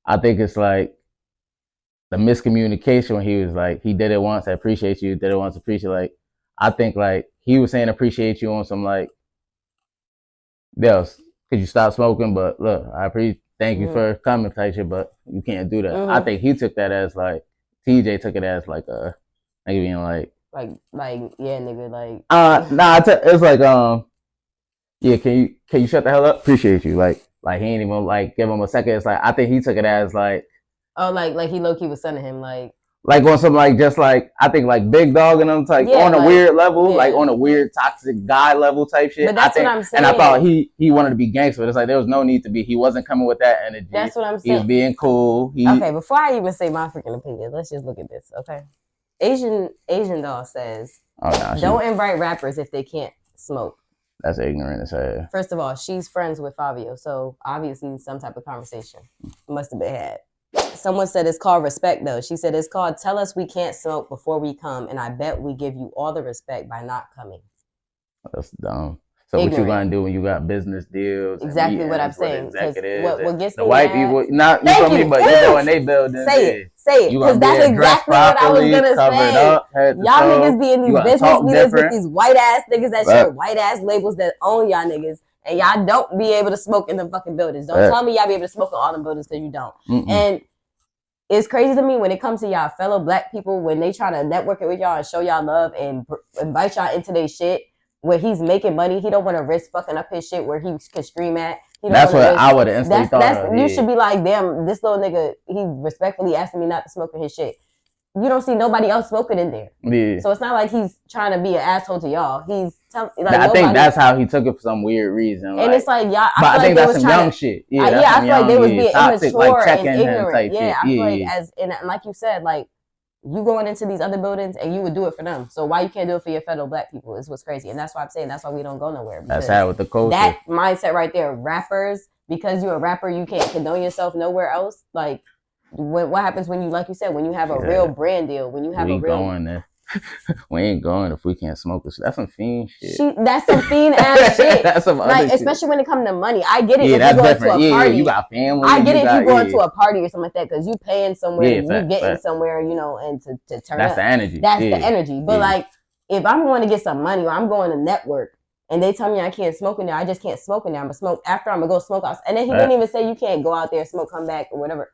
I think it's like the miscommunication when he was like, he did it once, I appreciate you, did it once, appreciate, like, I think like he was saying appreciate you on some like, Dels, could you stop smoking? But look, thank you for coming type shit, but you can't do that. I think he took that as like, TJ took it as like a, like being like yeah, nigga, like. It's like, yeah, can you shut the hell up? Appreciate you. Like he ain't even like give him a second. It's like, I think he took it as like. Oh, like he low-key was sending him like on some like just like I think like big dog and them type on a weird level, like on a weird toxic guy level type shit. But that's what I'm saying. And I thought he wanted to be gangster. It's like there was no need to be. He wasn't coming with that energy. That's what I'm saying. He was being cool. Okay, before I even say my freaking opinion, let's just look at this. Okay, Asian doll says, don't invite rappers if they can't smoke. That's ignorant as hell. First of all, she's friends with Fabio, so obviously some type of conversation must have been had. Someone said it's called respect, though. She said it's called tell us we can't smoke before we come, and I bet we give you all the respect by not coming. That's dumb. So what you gonna do when you got business deals? Exactly and what I'm meetings with saying. Because executives? what gets The me white mad, people, not you thank feel me, you. but you go in they buildings. Say it, You because gonna be that's dressed exactly what I was properly, gonna covered say. up, head to Y'all toe. niggas be in You these gotta business talk meetings with different. these white ass niggas that Right. share white ass labels that own y'all niggas, and y'all don't be able to smoke in the fucking buildings. Don't tell me y'all be able to smoke in all the buildings because you don't. And it's crazy to me when it comes to y'all fellow black people, when they try to network it with y'all and show y'all love and invite y'all into their shit. Where he's making money, he don't want to risk fucking up his shit where he can stream at. That's what I would have instantly thought of. You should be like, damn, this little nigga, he respectfully asking me not to smoke in his shit. You don't see nobody else smoking in there. Yeah. So it's not like he's trying to be an asshole to y'all. I think that's how he took it for some weird reason. And it's like, y'all, I think that's some young shit. Yeah, I feel like they was being toxic, immature like and ignorant. Yeah, I feel like and like you said, like, you going into these other buildings and you would do it for them. So why you can't do it for your fellow black people is what's crazy. And that's why I'm saying that's why we don't go nowhere. That's how with the culture. That mindset right there, rappers, because you're a rapper, you can't condone yourself nowhere else. Like, what happens when you, like you said, when you have a real brand deal, when you have a real... going there. We ain't going if we can't smoke this. That's some fiend shit. That's some fiend ass shit. That's some other shit. Especially when it comes to money. I get it if you go different. To a party. You got family. I get it if you go into a party or something like that because you paying somewhere, you getting somewhere, you know, and to turn That's up. The energy. That's the energy. But like, if I'm going to get some money or I'm going to network and they tell me I can't smoke in there, I just can't smoke in there. I'm gonna smoke after. I'm gonna go smoke out. And then he didn't even say you can't go out there, smoke, come back or whatever.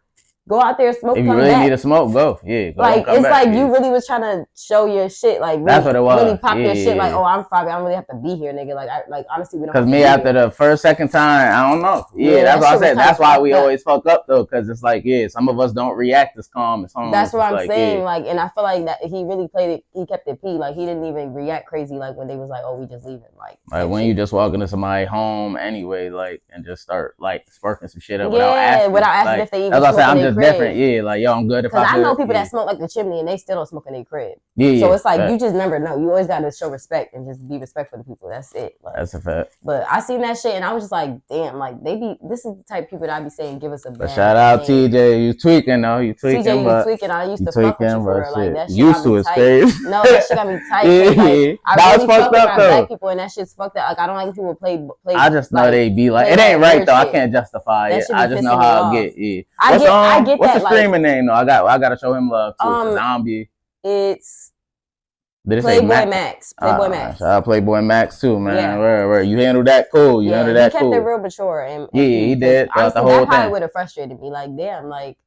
Go out there, smoke, come back. If you really need to smoke, go. Yeah, go like, it's back. Like you really was trying to show your shit. Like, really, that's what it was. Really pop your shit. Like, oh, I'm Fabi. I don't really have to be here, nigga. Like honestly, we don't. Because me, after the first, second time, I don't know. Yeah, that's what I said. That's why we always fuck up, though. Because it's like, some of us don't react as calm as home. That's what I'm saying. Like, and I feel like that he really played it. He kept it P. Like, he didn't even react crazy. Like, when they was like, oh, we just leaving. Like when you just walk into somebody's home anyway, like, and just start, like, sparking some shit up without asking if they even that's what I said. I'm just different. Yeah, like, yo, I'm good if I know people that smoke like the chimney and they still don't smoke in their crib. So it's like you just never know. You always got to show respect and just be respectful to people. That's it. Like, that's a fact. But I seen that shit and I was just like, damn, like this is the type of people that I be saying give us a bad shout out TJ, you tweaking though. You tweaking. TJ, you tweaking. I used to fuck with you for real. Like that shit used to is crazy. No, that shit got me tight. Like, I really fuck with my black people and that shit's fucked up. Like I don't like people play. I just know they be like, it ain't right though. I can't justify it. I just know how I get. Yeah. I get what's the streaming name though? I gotta show him love too. Zombie. It's Playboy Max. Playboy Max. Shout out Playboy Max too, man. Yeah. Where you handled that cool. You handled that cool. He kept it real mature. And he did. Honestly, that probably would have frustrated me. Like, damn, like,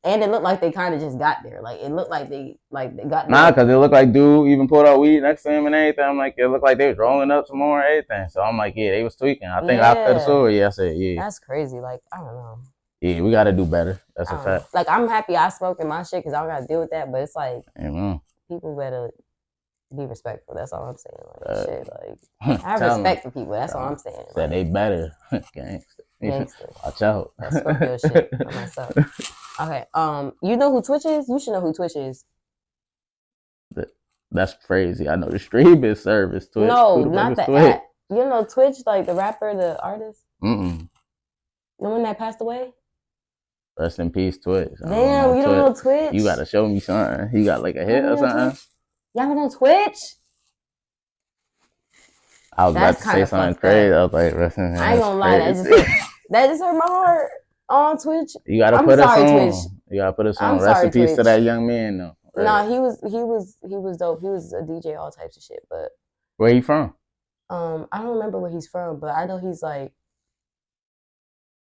and it looked like they kind of just got there. Like, it looked like they got there. Nah, because it looked like dude even pulled out weed next to him and everything. I'm like, it looked like they was rolling up some more and everything. So I'm like, they was tweaking. I think after the story, I said, That's crazy. Like, I don't know. Yeah, we got to do better. That's a fact. Like, I'm happy I smoke in my shit because I don't got to deal with that. But it's like, people better be respectful. That's all I'm saying. Like, shit, like, I have respect for people. That's all I'm saying. Said they better. Gangster. Watch out. That's Scorpio shit for myself. Okay. You know who Twitch is? You should know who Twitch is. That's crazy. I know the streaming service Twitch. No, not the app. You know Twitch, like the rapper, the artist? The one that passed away? Rest in peace, Twitch. Damn, you don't know Twitch? You gotta show me something. He got like a hit or something. Y'all don't know Twitch? I was about to say something crazy. I was like, I ain't gonna lie, that just hurt my heart on Twitch. You gotta put us on. You gotta put us on. Rest in peace to that young man though. Right. Nah, he was dope. He was a DJ, all types of shit. But where he from? I don't remember where he's from, but I know he's like,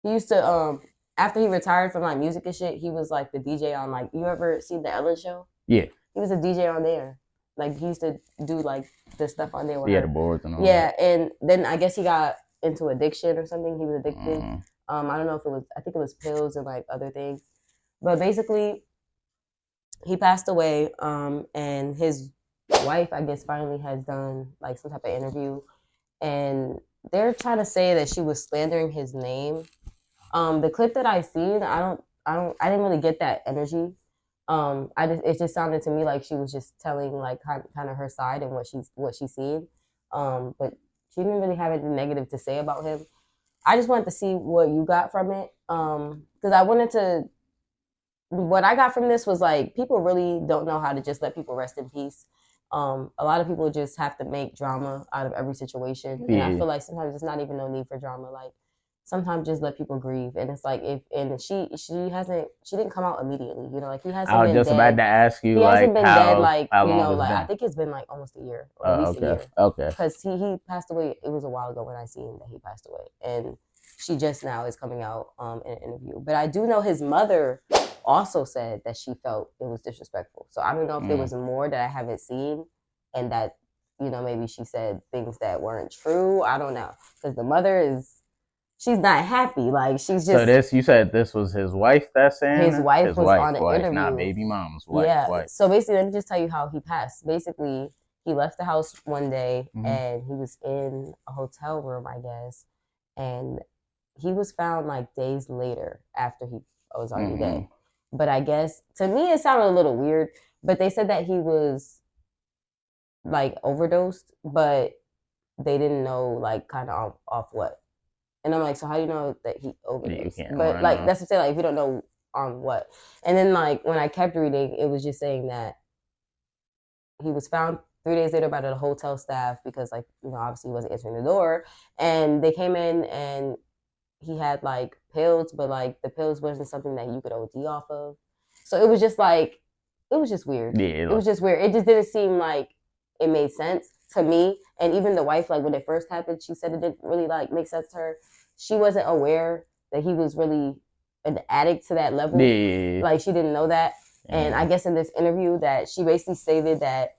he used to after he retired from like music and shit, he was like the DJ on like, you ever see the Ellen Show? Yeah. He was a DJ on there. Like he used to do like the stuff on there with her. The boards and all that. And then I guess he got into addiction or something. He was addicted. I don't know if it was, I think it was pills and like other things. But basically, he passed away, and his wife, I guess, finally has done like some type of interview, and they're trying to say that she was slandering his name. The clip that I seen, I didn't really get that energy. It just sounded to me like she was just telling like kind of her side and what she's seen, but she didn't really have anything negative to say about him. I just wanted to see what you got from it, because I wanted to. What I got from this was like people really don't know how to just let people rest in peace. A lot of people just have to make drama out of every situation, and I feel like sometimes there's not even no need for drama. Like sometimes just let people grieve, and it's like she didn't come out immediately. You know, like he hasn't. I was just about to ask you, he like, hasn't been dead. Like how you long know, it's like been? I think it's been like almost a year, or at least a year. Okay. Because he passed away. It was a while ago when I seen that he passed away, and she just now is coming out in an interview. But I do know his mother also said that she felt it was disrespectful. So I don't know if there was more that I haven't seen, and that maybe she said things that weren't true. I don't know, because the mother she's not happy. Like she's just. So you said this was his wife that's saying his wife was on an interview, not baby mom's wife. Yeah. Wife. So basically, let me just tell you how he passed. Basically, he left the house one day and he was in a hotel room, I guess, and he was found like days later after he was already dead. But I guess to me it sounded a little weird. But they said that he was like overdosed, but they didn't know like kind of off what. And I'm like, so how do you know that he overdosed? But like that's what I'm saying, like if you don't know on what. And then like when I kept reading, it was just saying that he was found 3 days later by the hotel staff because like obviously he wasn't answering the door, and they came in and he had like pills, but like the pills wasn't something that you could OD off of. So it was just like, it was just weird. Yeah, it was just weird. It just didn't seem like it made sense to me. And even the wife, like when it first happened, she said it didn't really like make sense to her. She wasn't aware that he was really an addict to that level. Yeah. Like she didn't know that. Yeah. And I guess in this interview that she basically stated that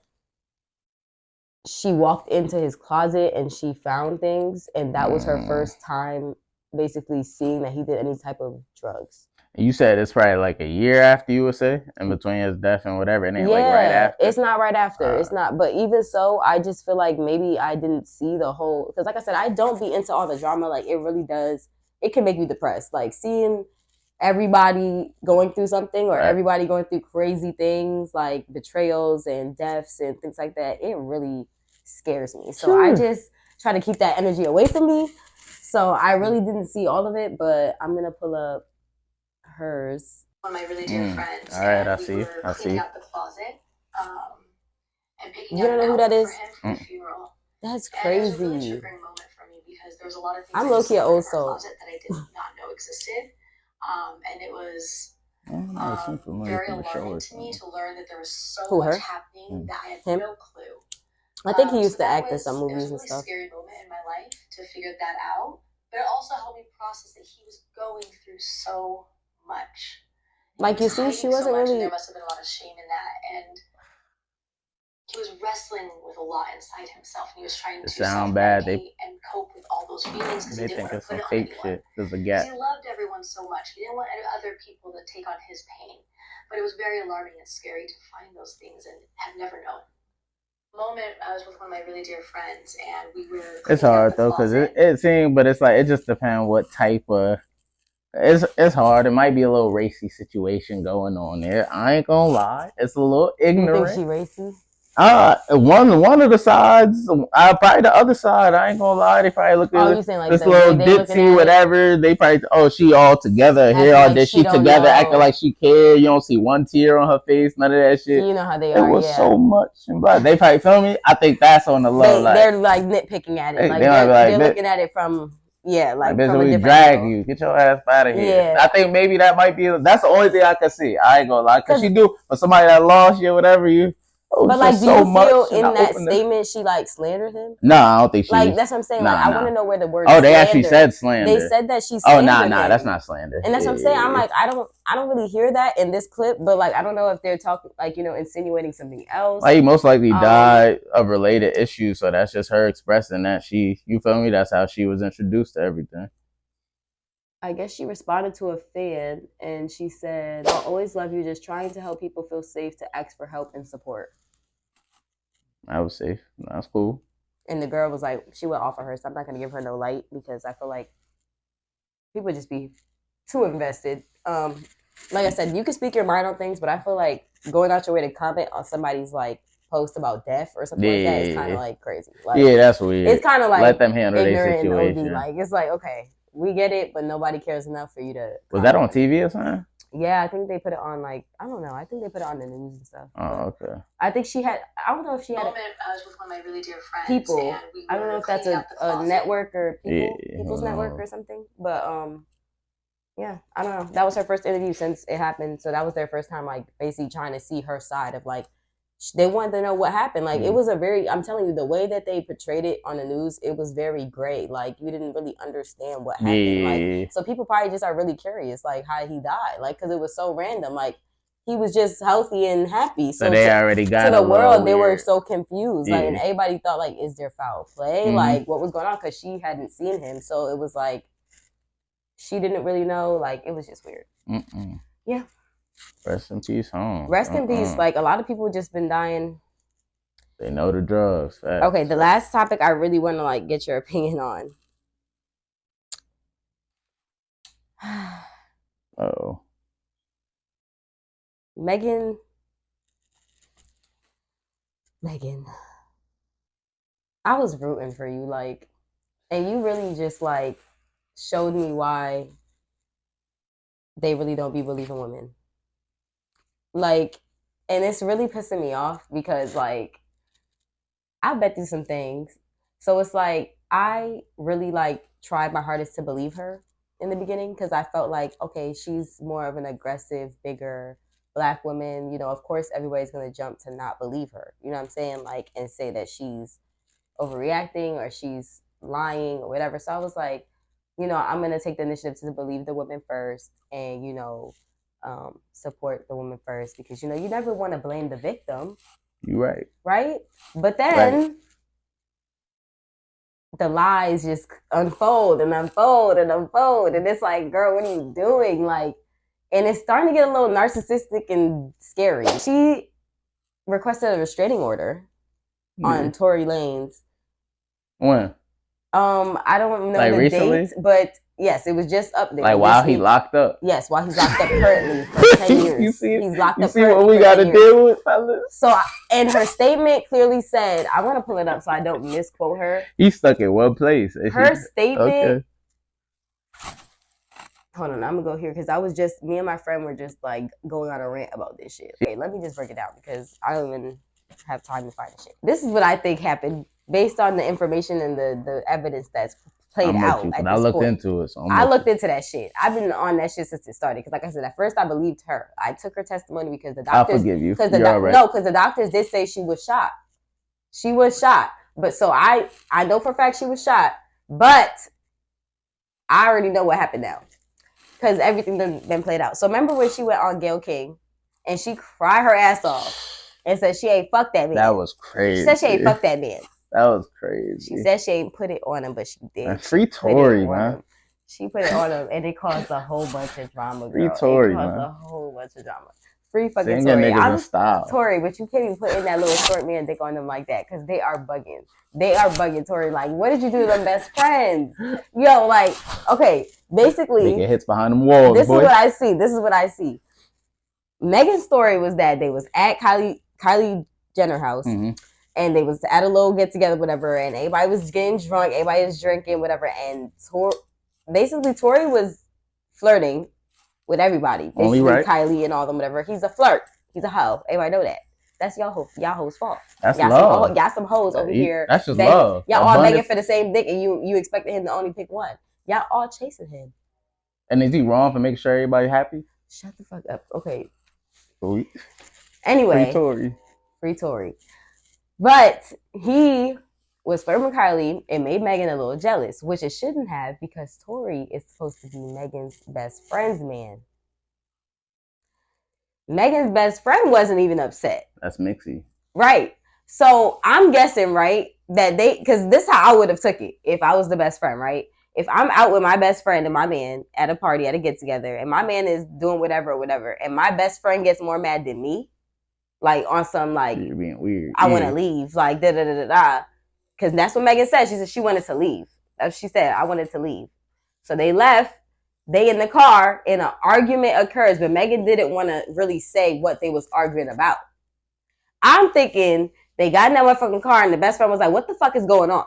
she walked into his closet and she found things, and that was her first time basically seeing that he did any type of drugs. You said it's probably like a year after, you would say, in between his death and whatever. It ain't like right after. It's not right after. It's not. But even so, I just feel like maybe I didn't see the whole, because like I said, I don't be into all the drama. Like it really does. It can make me depressed. Like seeing everybody going through something, or everybody going through crazy things like betrayals and deaths and things like that, it really scares me. So I just try to keep that energy away from me. So I really didn't see all of it, but I'm gonna pull up hers. One of my really dear friends. All right, I see. Cleaning out the closet, and picking you don't know who that is? For him for the funeral. That's crazy. And it was a really triggering moment for me because there was a lot of things I'm low-key an old soul that I did not know existed, and it was very alarming to me to learn that there was so much happening that I had no clue. I think he used to act in some movies and stuff. It was a really scary moment in my life to figure that out, but it also helped me process that he was going through so much. Like you see, she wasn't really. There must have been a lot of shame in that, and he was wrestling with a lot inside himself, and he was trying to sound bad. And cope with all those feelings because he didn't want to put it on fake anyone. Shit. There's a gap. He loved everyone so much. He didn't want other people to take on his pain, but it was very alarming and scary to find those things and have never known. Moment I was with one of my really dear friends, and we were. It's hard though, because it seemed, but it's like it just depends what type of. It's hard. It might be a little racy situation going on there. I ain't gonna lie. It's a little ignorant. You think she racy? One of the sides, probably the other side. I ain't gonna lie. They probably look at like this little ditzy, whatever. They probably, she all together here, or did she together acting like she cared? You don't see one tear on her face, none of that shit. You know how they are. It was so much in blood. They probably feel me. I think that's on the low. They're like nitpicking at it. Like they're looking at it from. Yeah, like from a different drag angle. You get your ass out of here. Yeah. I think maybe that might be. That's the only thing I can see. I ain't gonna lie, because she do for somebody that lost you, whatever you. But like, do you feel in that statement she like slandered him? No, I don't think she. Like that's what I'm saying. Like I want to know where the word. They actually said slander. They said that she. Oh nah, that's not slander. And that's what I'm saying. I'm like, I don't really hear that in this clip, but like I don't know if they're talking like insinuating something else. Like he most likely died of related issues, so that's just her expressing that you feel me? That's how she was introduced to everything. I guess she responded to a fan and she said, "I'll always love you, just trying to help people feel safe to ask for help and support." I was safe. That's cool. And the girl was like, she would offer her, so I'm not going to give her no light because I feel like people just be too invested. Like I said, you can speak your mind on things, but I feel like going out your way to comment on somebody's like post about death or something like that is kind of like crazy. Like, that's weird. It's kind of like let them handle their situation. Like it's like, okay, we get it, but nobody cares enough for you to. Was that on TV or something? Yeah, I think they put it on like I don't know. I think they put it on the news and stuff. Oh, okay. I think she had. I don't know if she had. I was with one of my really dear friends. People. And I don't know if that's a network or people's network or something. But yeah, I don't know. That was her first interview since it happened. So that was their first time, like basically trying to see her side of like they wanted to know what happened. Like it was a very. I'm telling you, the way that they portrayed it on the news, it was very gray. Like you didn't really understand what happened. Like so people probably just are really curious, like how he died, like because it was so random. Like he was just healthy and happy. So they already got to the world. They were weird. so confused. Like and everybody thought like, is there foul play? Like what was going on? Because she hadn't seen him, so it was like she didn't really know. Like it was just weird. Yeah. Rest in peace, home. Rest in peace. Like a lot of people just been dying. They know the drugs. Facts. Okay, the last topic I really want to like get your opinion on. Oh. Megan. I was rooting for you, like, and you really just like showed me why they really don't be believing women. Like, and it's really pissing me off because like I've been through some things. So it's like I really like tried my hardest to believe her in the beginning because I felt like, okay, she's more of an aggressive, bigger Black woman. You know, of course, everybody's going to jump to not believe her. You know what I'm saying? Like, and say that she's overreacting or she's lying or whatever. So I was like, you know, I'm going to take the initiative to believe the woman first and, you know, support the woman first because, you know, you never want to blame the victim. You're right. Right? But then the lies just unfold and unfold and unfold. And it's like, girl, what are you doing? Like, and it's starting to get a little narcissistic and scary. She requested a restraining order on Tory Lanez. When? I don't know like the recently? date, but yes, it was just up there. Like while he's locked up? Yes, while he's locked up currently for 10 years. He's locked up currently. You see what we got to deal with, fellas? So, and her statement clearly said, I want to pull it up so I don't misquote her. He's stuck in one place. Her statement. Okay. Hold on, I'm going to go here because I was just, me and my friend were just like going on a rant about this shit. Okay, let me just break it down because I don't even have time to find the shit. This is what I think happened based on the information and the evidence that's played out. I looked into it. So I looked into that shit. I've been on that shit since it started. Because like I said, at first I believed her. I took her testimony because the doctors. I'll forgive you. Because the doctors did say she was shot. She was shot. But so I know for a fact she was shot. But I already know what happened now. Because everything been played out. So remember when she went on Gayle King and she cried her ass off and said she ain't fucked that man. That was crazy. She said she ain't fucked that man. That was crazy. She said she ain't put it on him, but she did. And free Tory, man. She put it on him, and it caused a whole bunch of drama. Free Tory, man. It caused a whole bunch of drama. Free fucking Tory. I'm style. Tory, but you can't even put in that little short man dick on them like that because they are bugging. They are bugging, Tory. Like, what did you do to them best friends? Yo, like, okay, basically. They get hits behind them walls, This is what I see. Megan's story was that they was at Kylie Jenner house. Mm-hmm. And they was at a little get together, whatever, and everybody was getting drunk, everybody was drinking, whatever, and basically Tory was flirting with everybody. Basically Kylie and all them, whatever. He's a flirt. He's a hoe. Everybody know that. That's y'all hoes' fault. That's love. Y'all some hoes over here. That's just love. Y'all all begging for the same dick, and you expected him to only pick one. Y'all all chasing him. And is he wrong for making sure everybody happy? Shut the fuck up. Okay. Sweet. Anyway. Free Tory. But he was flirting with Kylie and made Megan a little jealous, which it shouldn't have because Tory is supposed to be Megan's best friend's man. Megan's best friend wasn't even upset. That's mixy. Right. So I'm guessing, right, that because this is how I would have took it if I was the best friend, right? If I'm out with my best friend and my man at a party, at a get-together, and my man is doing whatever, and my best friend gets more mad than me, like on some like you're being weird. I want to leave, like da da da da da, because that's what Megan said. She said she wanted to leave. That's what she said. I wanted to leave. So they left. They in the car, and an argument occurs, but Megan didn't want to really say what they was arguing about. I'm thinking they got in that motherfucking car, and the best friend was like, "What the fuck is going on?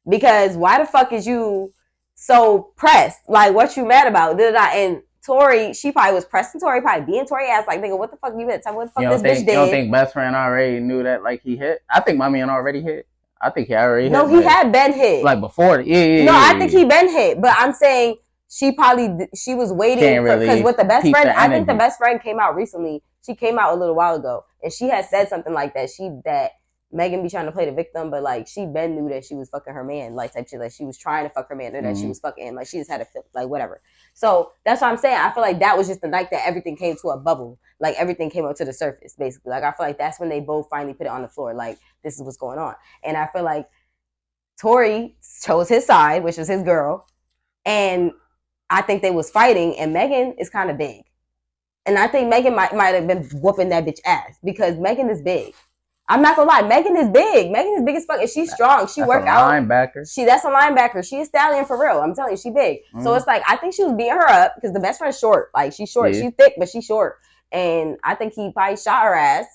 Because why the fuck is you so pressed? Like, what you mad about?" Da da da. And Tori, she probably was pressing Tori, probably being Tori ass like, nigga, what the fuck you been? Tell me what the fuck this bitch did. You don't think best friend already knew that like he hit? I think my man already hit. I think he already hit. No, he had been hit. Like before. Yeah. No, I think he been hit. But I'm saying she was waiting because with the best friend, I think the best friend came out recently. She came out a little while ago, and she had said something like that. That Megan be trying to play the victim, but like she been knew that she was fucking her man, like type shit. Like she was trying to fuck her man, or that she was fucking him. Like she just had to feel like whatever. So that's what I'm saying. I feel like that was just the night that everything came to a bubble. Like everything came up to the surface, basically. Like I feel like that's when they both finally put it on the floor. Like this is what's going on. And I feel like Tori chose his side, which was his girl, and I think they was fighting. And Megan is kind of big, and I think Megan might have been whooping that bitch ass because Megan is big. I'm not gonna lie, Megan is big. Megan is big as fuck, and she's strong. She work out. That's a linebacker. She a stallion for real. I'm telling you, she big. So it's like I think she was beating her up because the best friend's short. Like she's short. Yeah. She's thick, but she's short. And I think he probably shot her ass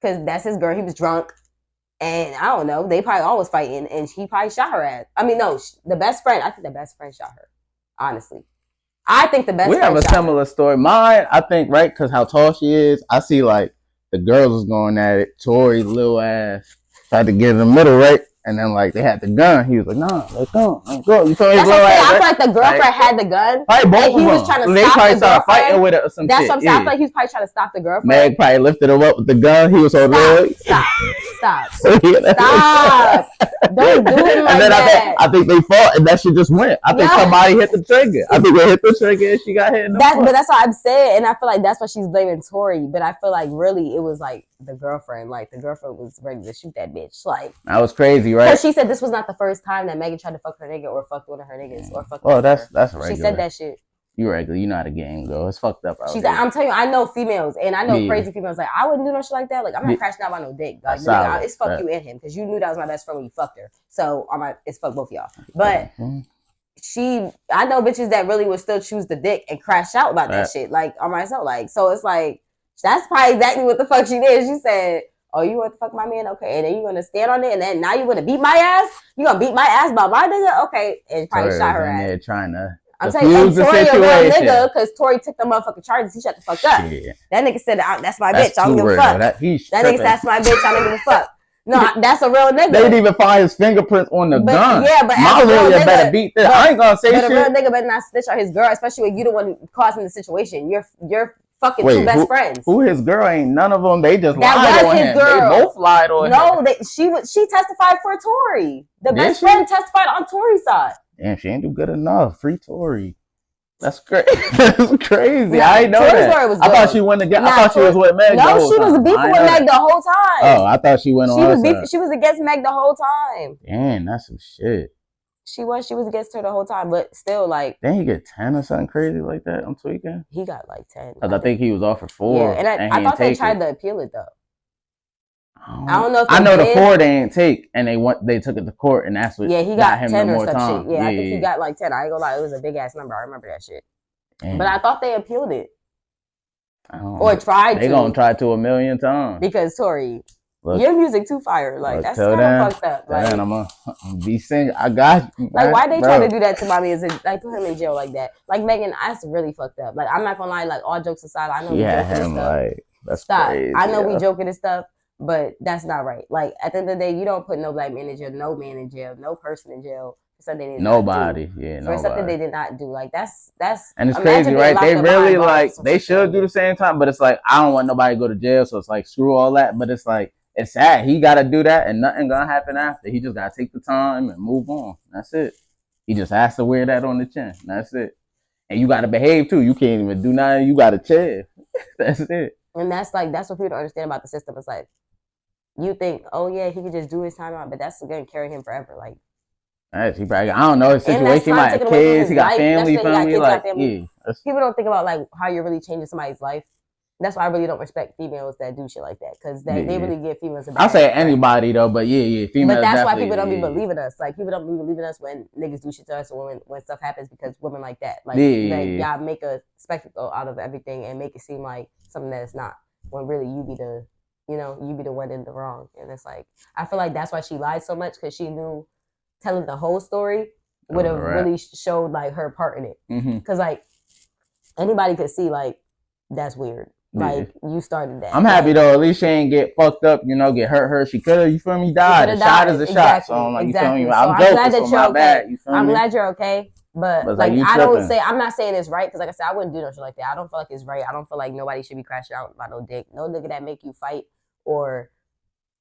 because that's his girl. He was drunk, and I don't know. They probably always fighting, and he probably shot her ass. I mean, no, the best friend. I think the best friend shot her. Honestly, I think the best. We have a similar story. Mine, I think, right, because how tall she is. I see like. The girls was going at it. Tori's little ass tried to get in the middle, right? And then like they had the gun. He was like, "No, let's go, let's go." You feel me? I feel like the girlfriend had the gun. Probably both of them. He was trying to they stop probably the started fighting with it or some That's shit. What I'm saying. I feel like he was probably trying to stop the girlfriend. Meg probably lifted him up with the gun. He was holding it. Stop. Don't do it like that. I think they fought and that shit just went. I think somebody hit the trigger. I think they hit the trigger and she got hit in the But that's what I'm saying. And I feel like that's why she's blaming Tori. But I feel like really it was like the girlfriend. Like the girlfriend was ready to shoot that bitch. Like that was crazy, right? Because she said this was not the first time that Megan tried to fuck her nigga or fucked one of her niggas or fucked. Oh, that's regular. She said that shit. You regular. You not a game girl. It's fucked up. She's like, I'm telling you, I know females and I know crazy females. Like I wouldn't do no shit like that. Like I'm not crashing out by no dick. Like nigga, it's fuck you and him because you knew that was my best friend when you fucked her. So it's fuck both of y'all. But I know bitches that really would still choose the dick and crash out about that shit. Like on myself. Like so it's like that's probably exactly what the fuck she did. She said, "Oh, you want to fuck my man? Okay, and then you gonna stand on it, and then now you gonna beat my ass? You gonna beat my ass by my nigga? Okay," and probably shot her ass. They're trying to. I'm saying, and Tori a real nigga because Tori took the motherfucking charges. He shut the fuck up. Yeah. That nigga said, "That's my bitch. I don't give a fuck." That nigga, that's my bitch. I don't give a fuck. No, that's a real nigga. They didn't even find his fingerprints on the gun. Yeah, but my lawyer better beat this. I ain't gonna say shit. But a real nigga better not snitch on his girl, especially when you the one causing the situation. You're fucking two best friends. Who his girl ain't none of them. They just lied on him. Girl. They both lied on him. No, she testified for Tori. The best friend testified on Tori's side. Damn, she ain't do good enough. Free Tori. That's great. That's crazy. Yeah, I didn't know that. I thought she went against. I thought she was with Meg. No, she was beefing with Meg the whole time. Oh, I thought she went on. She was against Meg the whole time. Damn, that's some shit. She was against her the whole time, but still, like. Didn't he get 10 or something crazy like that? I'm tweaking. He got like 10. Because I think he was offered 4. Yeah, and I thought they tried to appeal it though. I don't know. If I know the 4 they ain't take, and they took it to court, and that's what. Yeah, he got him 10 no or more some time. shit. Yeah, I think he got like 10. I ain't gonna lie, it was a big ass number. I remember that shit. Damn. But I thought they appealed it. Or tried to. They gonna try to 1,000,000 times. Because Tori, your music too fire. Like that's kind of fucked up. Like I'm gonna be singing. I got you. Like why they try to do that to mommy? Is it like put him in jail like that? Like Megan, that's really fucked up. Like I'm not gonna lie. Like all jokes aside, I know we joking and stuff. Like that's crazy. I know we joking and stuff, but that's not right. Like at the end of the day, you don't put no black man in jail, no man in jail, no person in jail. Something they nobody, for something they did not do. Like that's and it's crazy, right? They really like they should do the same time, but it's like I don't want nobody to go to jail, so it's like screw all that. But it's like it's sad he got to do that, and nothing gonna happen after. He just gotta take the time and move on. That's it. He just has to wear that on the chin. That's it. And you gotta behave too. You can't even do nothing. You gotta chill. That's it. And that's what people don't understand about the system. It's like you think, oh yeah, he could just do his time out, but that's gonna carry him forever. Like. He probably, I don't know his situation. He might have kids. He got family. People don't think about like how you're really changing somebody's life. That's why I really don't respect females that do shit like that because they really give females a bad. I'll say anybody though, but females. But that's why people don't be believing us. Like people don't be believing us when niggas do shit to us or when stuff happens because women like that. Like y'all make a spectacle out of everything and make it seem like something that it's not. When really you be the one in the wrong. And it's like I feel like that's why she lied so much because she knew. Telling the whole story would have really showed like her part in it. Because like anybody could see like that's weird. Like you started that. I'm happy though. At least she ain't get fucked up. You know, get hurt. She could have. You feel me? Died. A shot is a shot. So I'm like, you feel me? I'm joking. So my bad. You feel me? I'm glad you're okay. But like I don't say, I'm not saying it's right because like I said, I wouldn't do no shit like that. I don't feel like it's right. I don't feel like nobody should be crashing out by no dick. No nigga that make you fight, or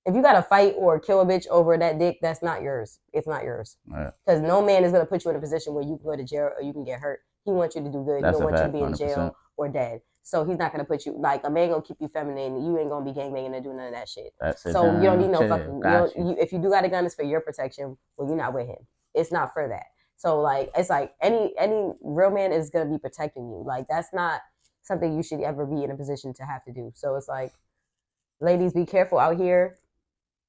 if you gotta fight or kill a bitch over that dick, that's not yours. It's not yours. Because no man is gonna put you in a position where you can go to jail or you can get hurt. He wants you to do good. He don't want you to be in jail or dead. So he's not gonna put you like a man gonna keep you feminine. You ain't gonna be gangbanging and do none of that shit. So you don't need no fucking. If you do got a gun, it's for your protection. Well, you're not with him. It's not for that. So like it's like any real man is gonna be protecting you. Like that's not something you should ever be in a position to have to do. So it's like, ladies, be careful out here.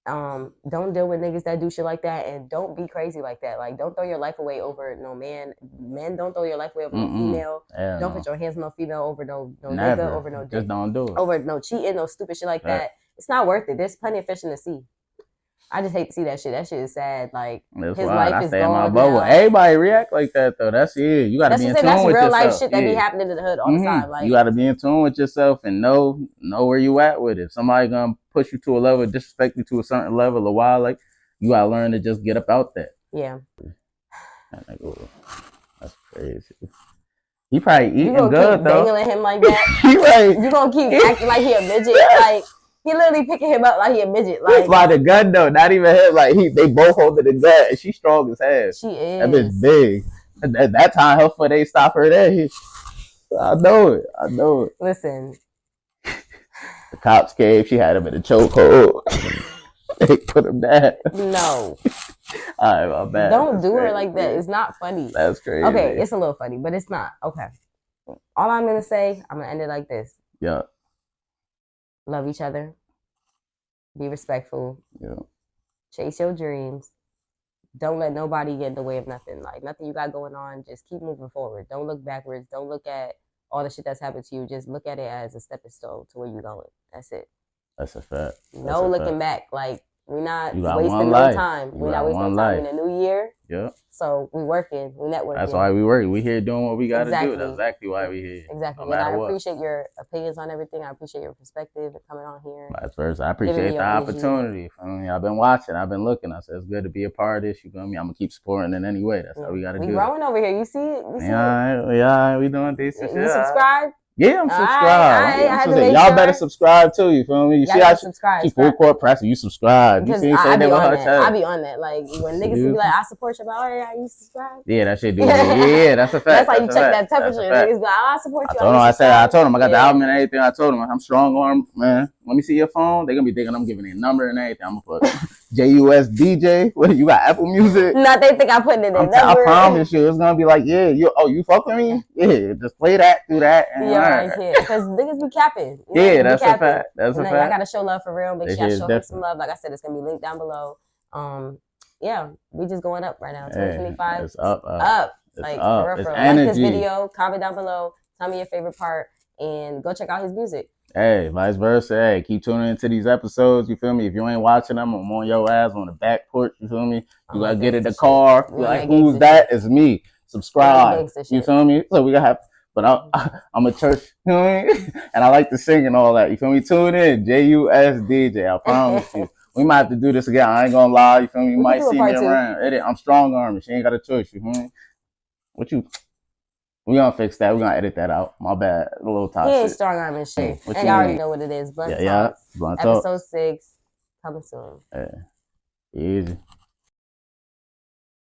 Don't deal with niggas that do shit like that, and don't be crazy like that. Like, don't throw your life away over no man. Men, don't throw your life away over no female. Don't put your hands on no female over no nigga, over no dick. Just don't do it. Over no cheating, no stupid shit like that. It's not worth it. There's plenty of fish in the sea. I just hate to see that shit. That shit is sad. Like that's his life is gone. My bubble. Everybody react like that though. That's it. You gotta be in tune with yourself. That's real life shit that be happening in the hood all the time. Like you gotta be in tune with yourself and know where you at with it. If somebody gonna push you to a level, disrespect you to a certain level a while, like you gotta learn to just get up out that. Yeah. That's crazy. He probably eating good though. You gonna keep dangling him like that? You gonna keep acting like he a midget? Like he literally picking him up like he a midget. Like by the gun though, not even him. Like they both holding the gun, and she's strong as hell. She is. That bitch big. At that time, her foot ain't stop her there. I know it. Listen. The cops came. She had him in a chokehold. They put him down. No. All right, my bad. Don't do her like that. It's not funny. That's crazy. Okay, it's a little funny, but it's not. Okay. All I'm gonna say, I'm gonna end it like this. Yeah. Love each other. Be respectful. Yeah. Chase your dreams. Don't let nobody get in the way of nothing. Like nothing you got going on. Just keep moving forward. Don't look backwards. Don't look at all the shit that's happened to you. Just look at it as a stepping stone to where you're going. That's it. That's a fact. No looking back. Like we're not wasting no time. We're not wasting no time in the new year. Yeah. So we working. We networking. That's why we work. We here doing what we got to do. That's exactly why we here. Exactly. No and I appreciate your opinions on everything. I appreciate your perspective and coming on here. Vice versa. I appreciate the opportunity. I mean, I've been watching. I've been looking. I said it's good to be a part of this. You feel me? I'm gonna keep supporting in any way. That's how we got to do it. We growing over here. You see it? Yeah, we doing decent. You subscribe? Yeah, I'm subscribed. Y'all better subscribe too. You feel me? You see how she full court pressing. You subscribe. You see I be on that. Like when niggas be like, I support you, but oh yeah, you subscribe. Yeah, that shit do. Yeah, that's a fact. That's like you check that temperature. Niggas be like, oh, I support you. I told him I got the album and everything. I told him I'm strong arm, man. Let me see your phone. They're gonna be thinking I'm giving their number and everything. I'm gonna put JUSDJ. What you got? Apple Music? No, they think I put it in their number. I promise you, it's gonna be like, yeah, you fuck with me? Yeah, just play that, do that, and because niggas be capping. Yeah, that's a fact. That's a fact. I gotta show love for real. Make sure I show her some love. Like I said, it's gonna be linked down below. Yeah, we just going up right now. 2025. It's up. Like up. For real. Like this video, comment down below, tell me your favorite part, and go check out his music. Hey, vice versa. Hey, keep tuning into these episodes. You feel me? If you ain't watching them, I'm on your ass on the back porch. You feel me? You gotta get in the car. You like, who's that? It's me. Subscribe. You feel me? So we gotta have. But I'm a church, you know what I mean? And I like to sing and all that. You feel me? Tune in, JUSDJ. I promise you. We might have to do this again. I ain't gonna lie. You feel me? You might see me around. I'm strong arming. She ain't got a choice. You feel me? We gonna fix that. We gonna edit that out. My bad. A little toxic. He ain't strong arming shit. And you already know what it is. Blunt Talk. Blunt Talk. Episode 6 coming soon. Easy.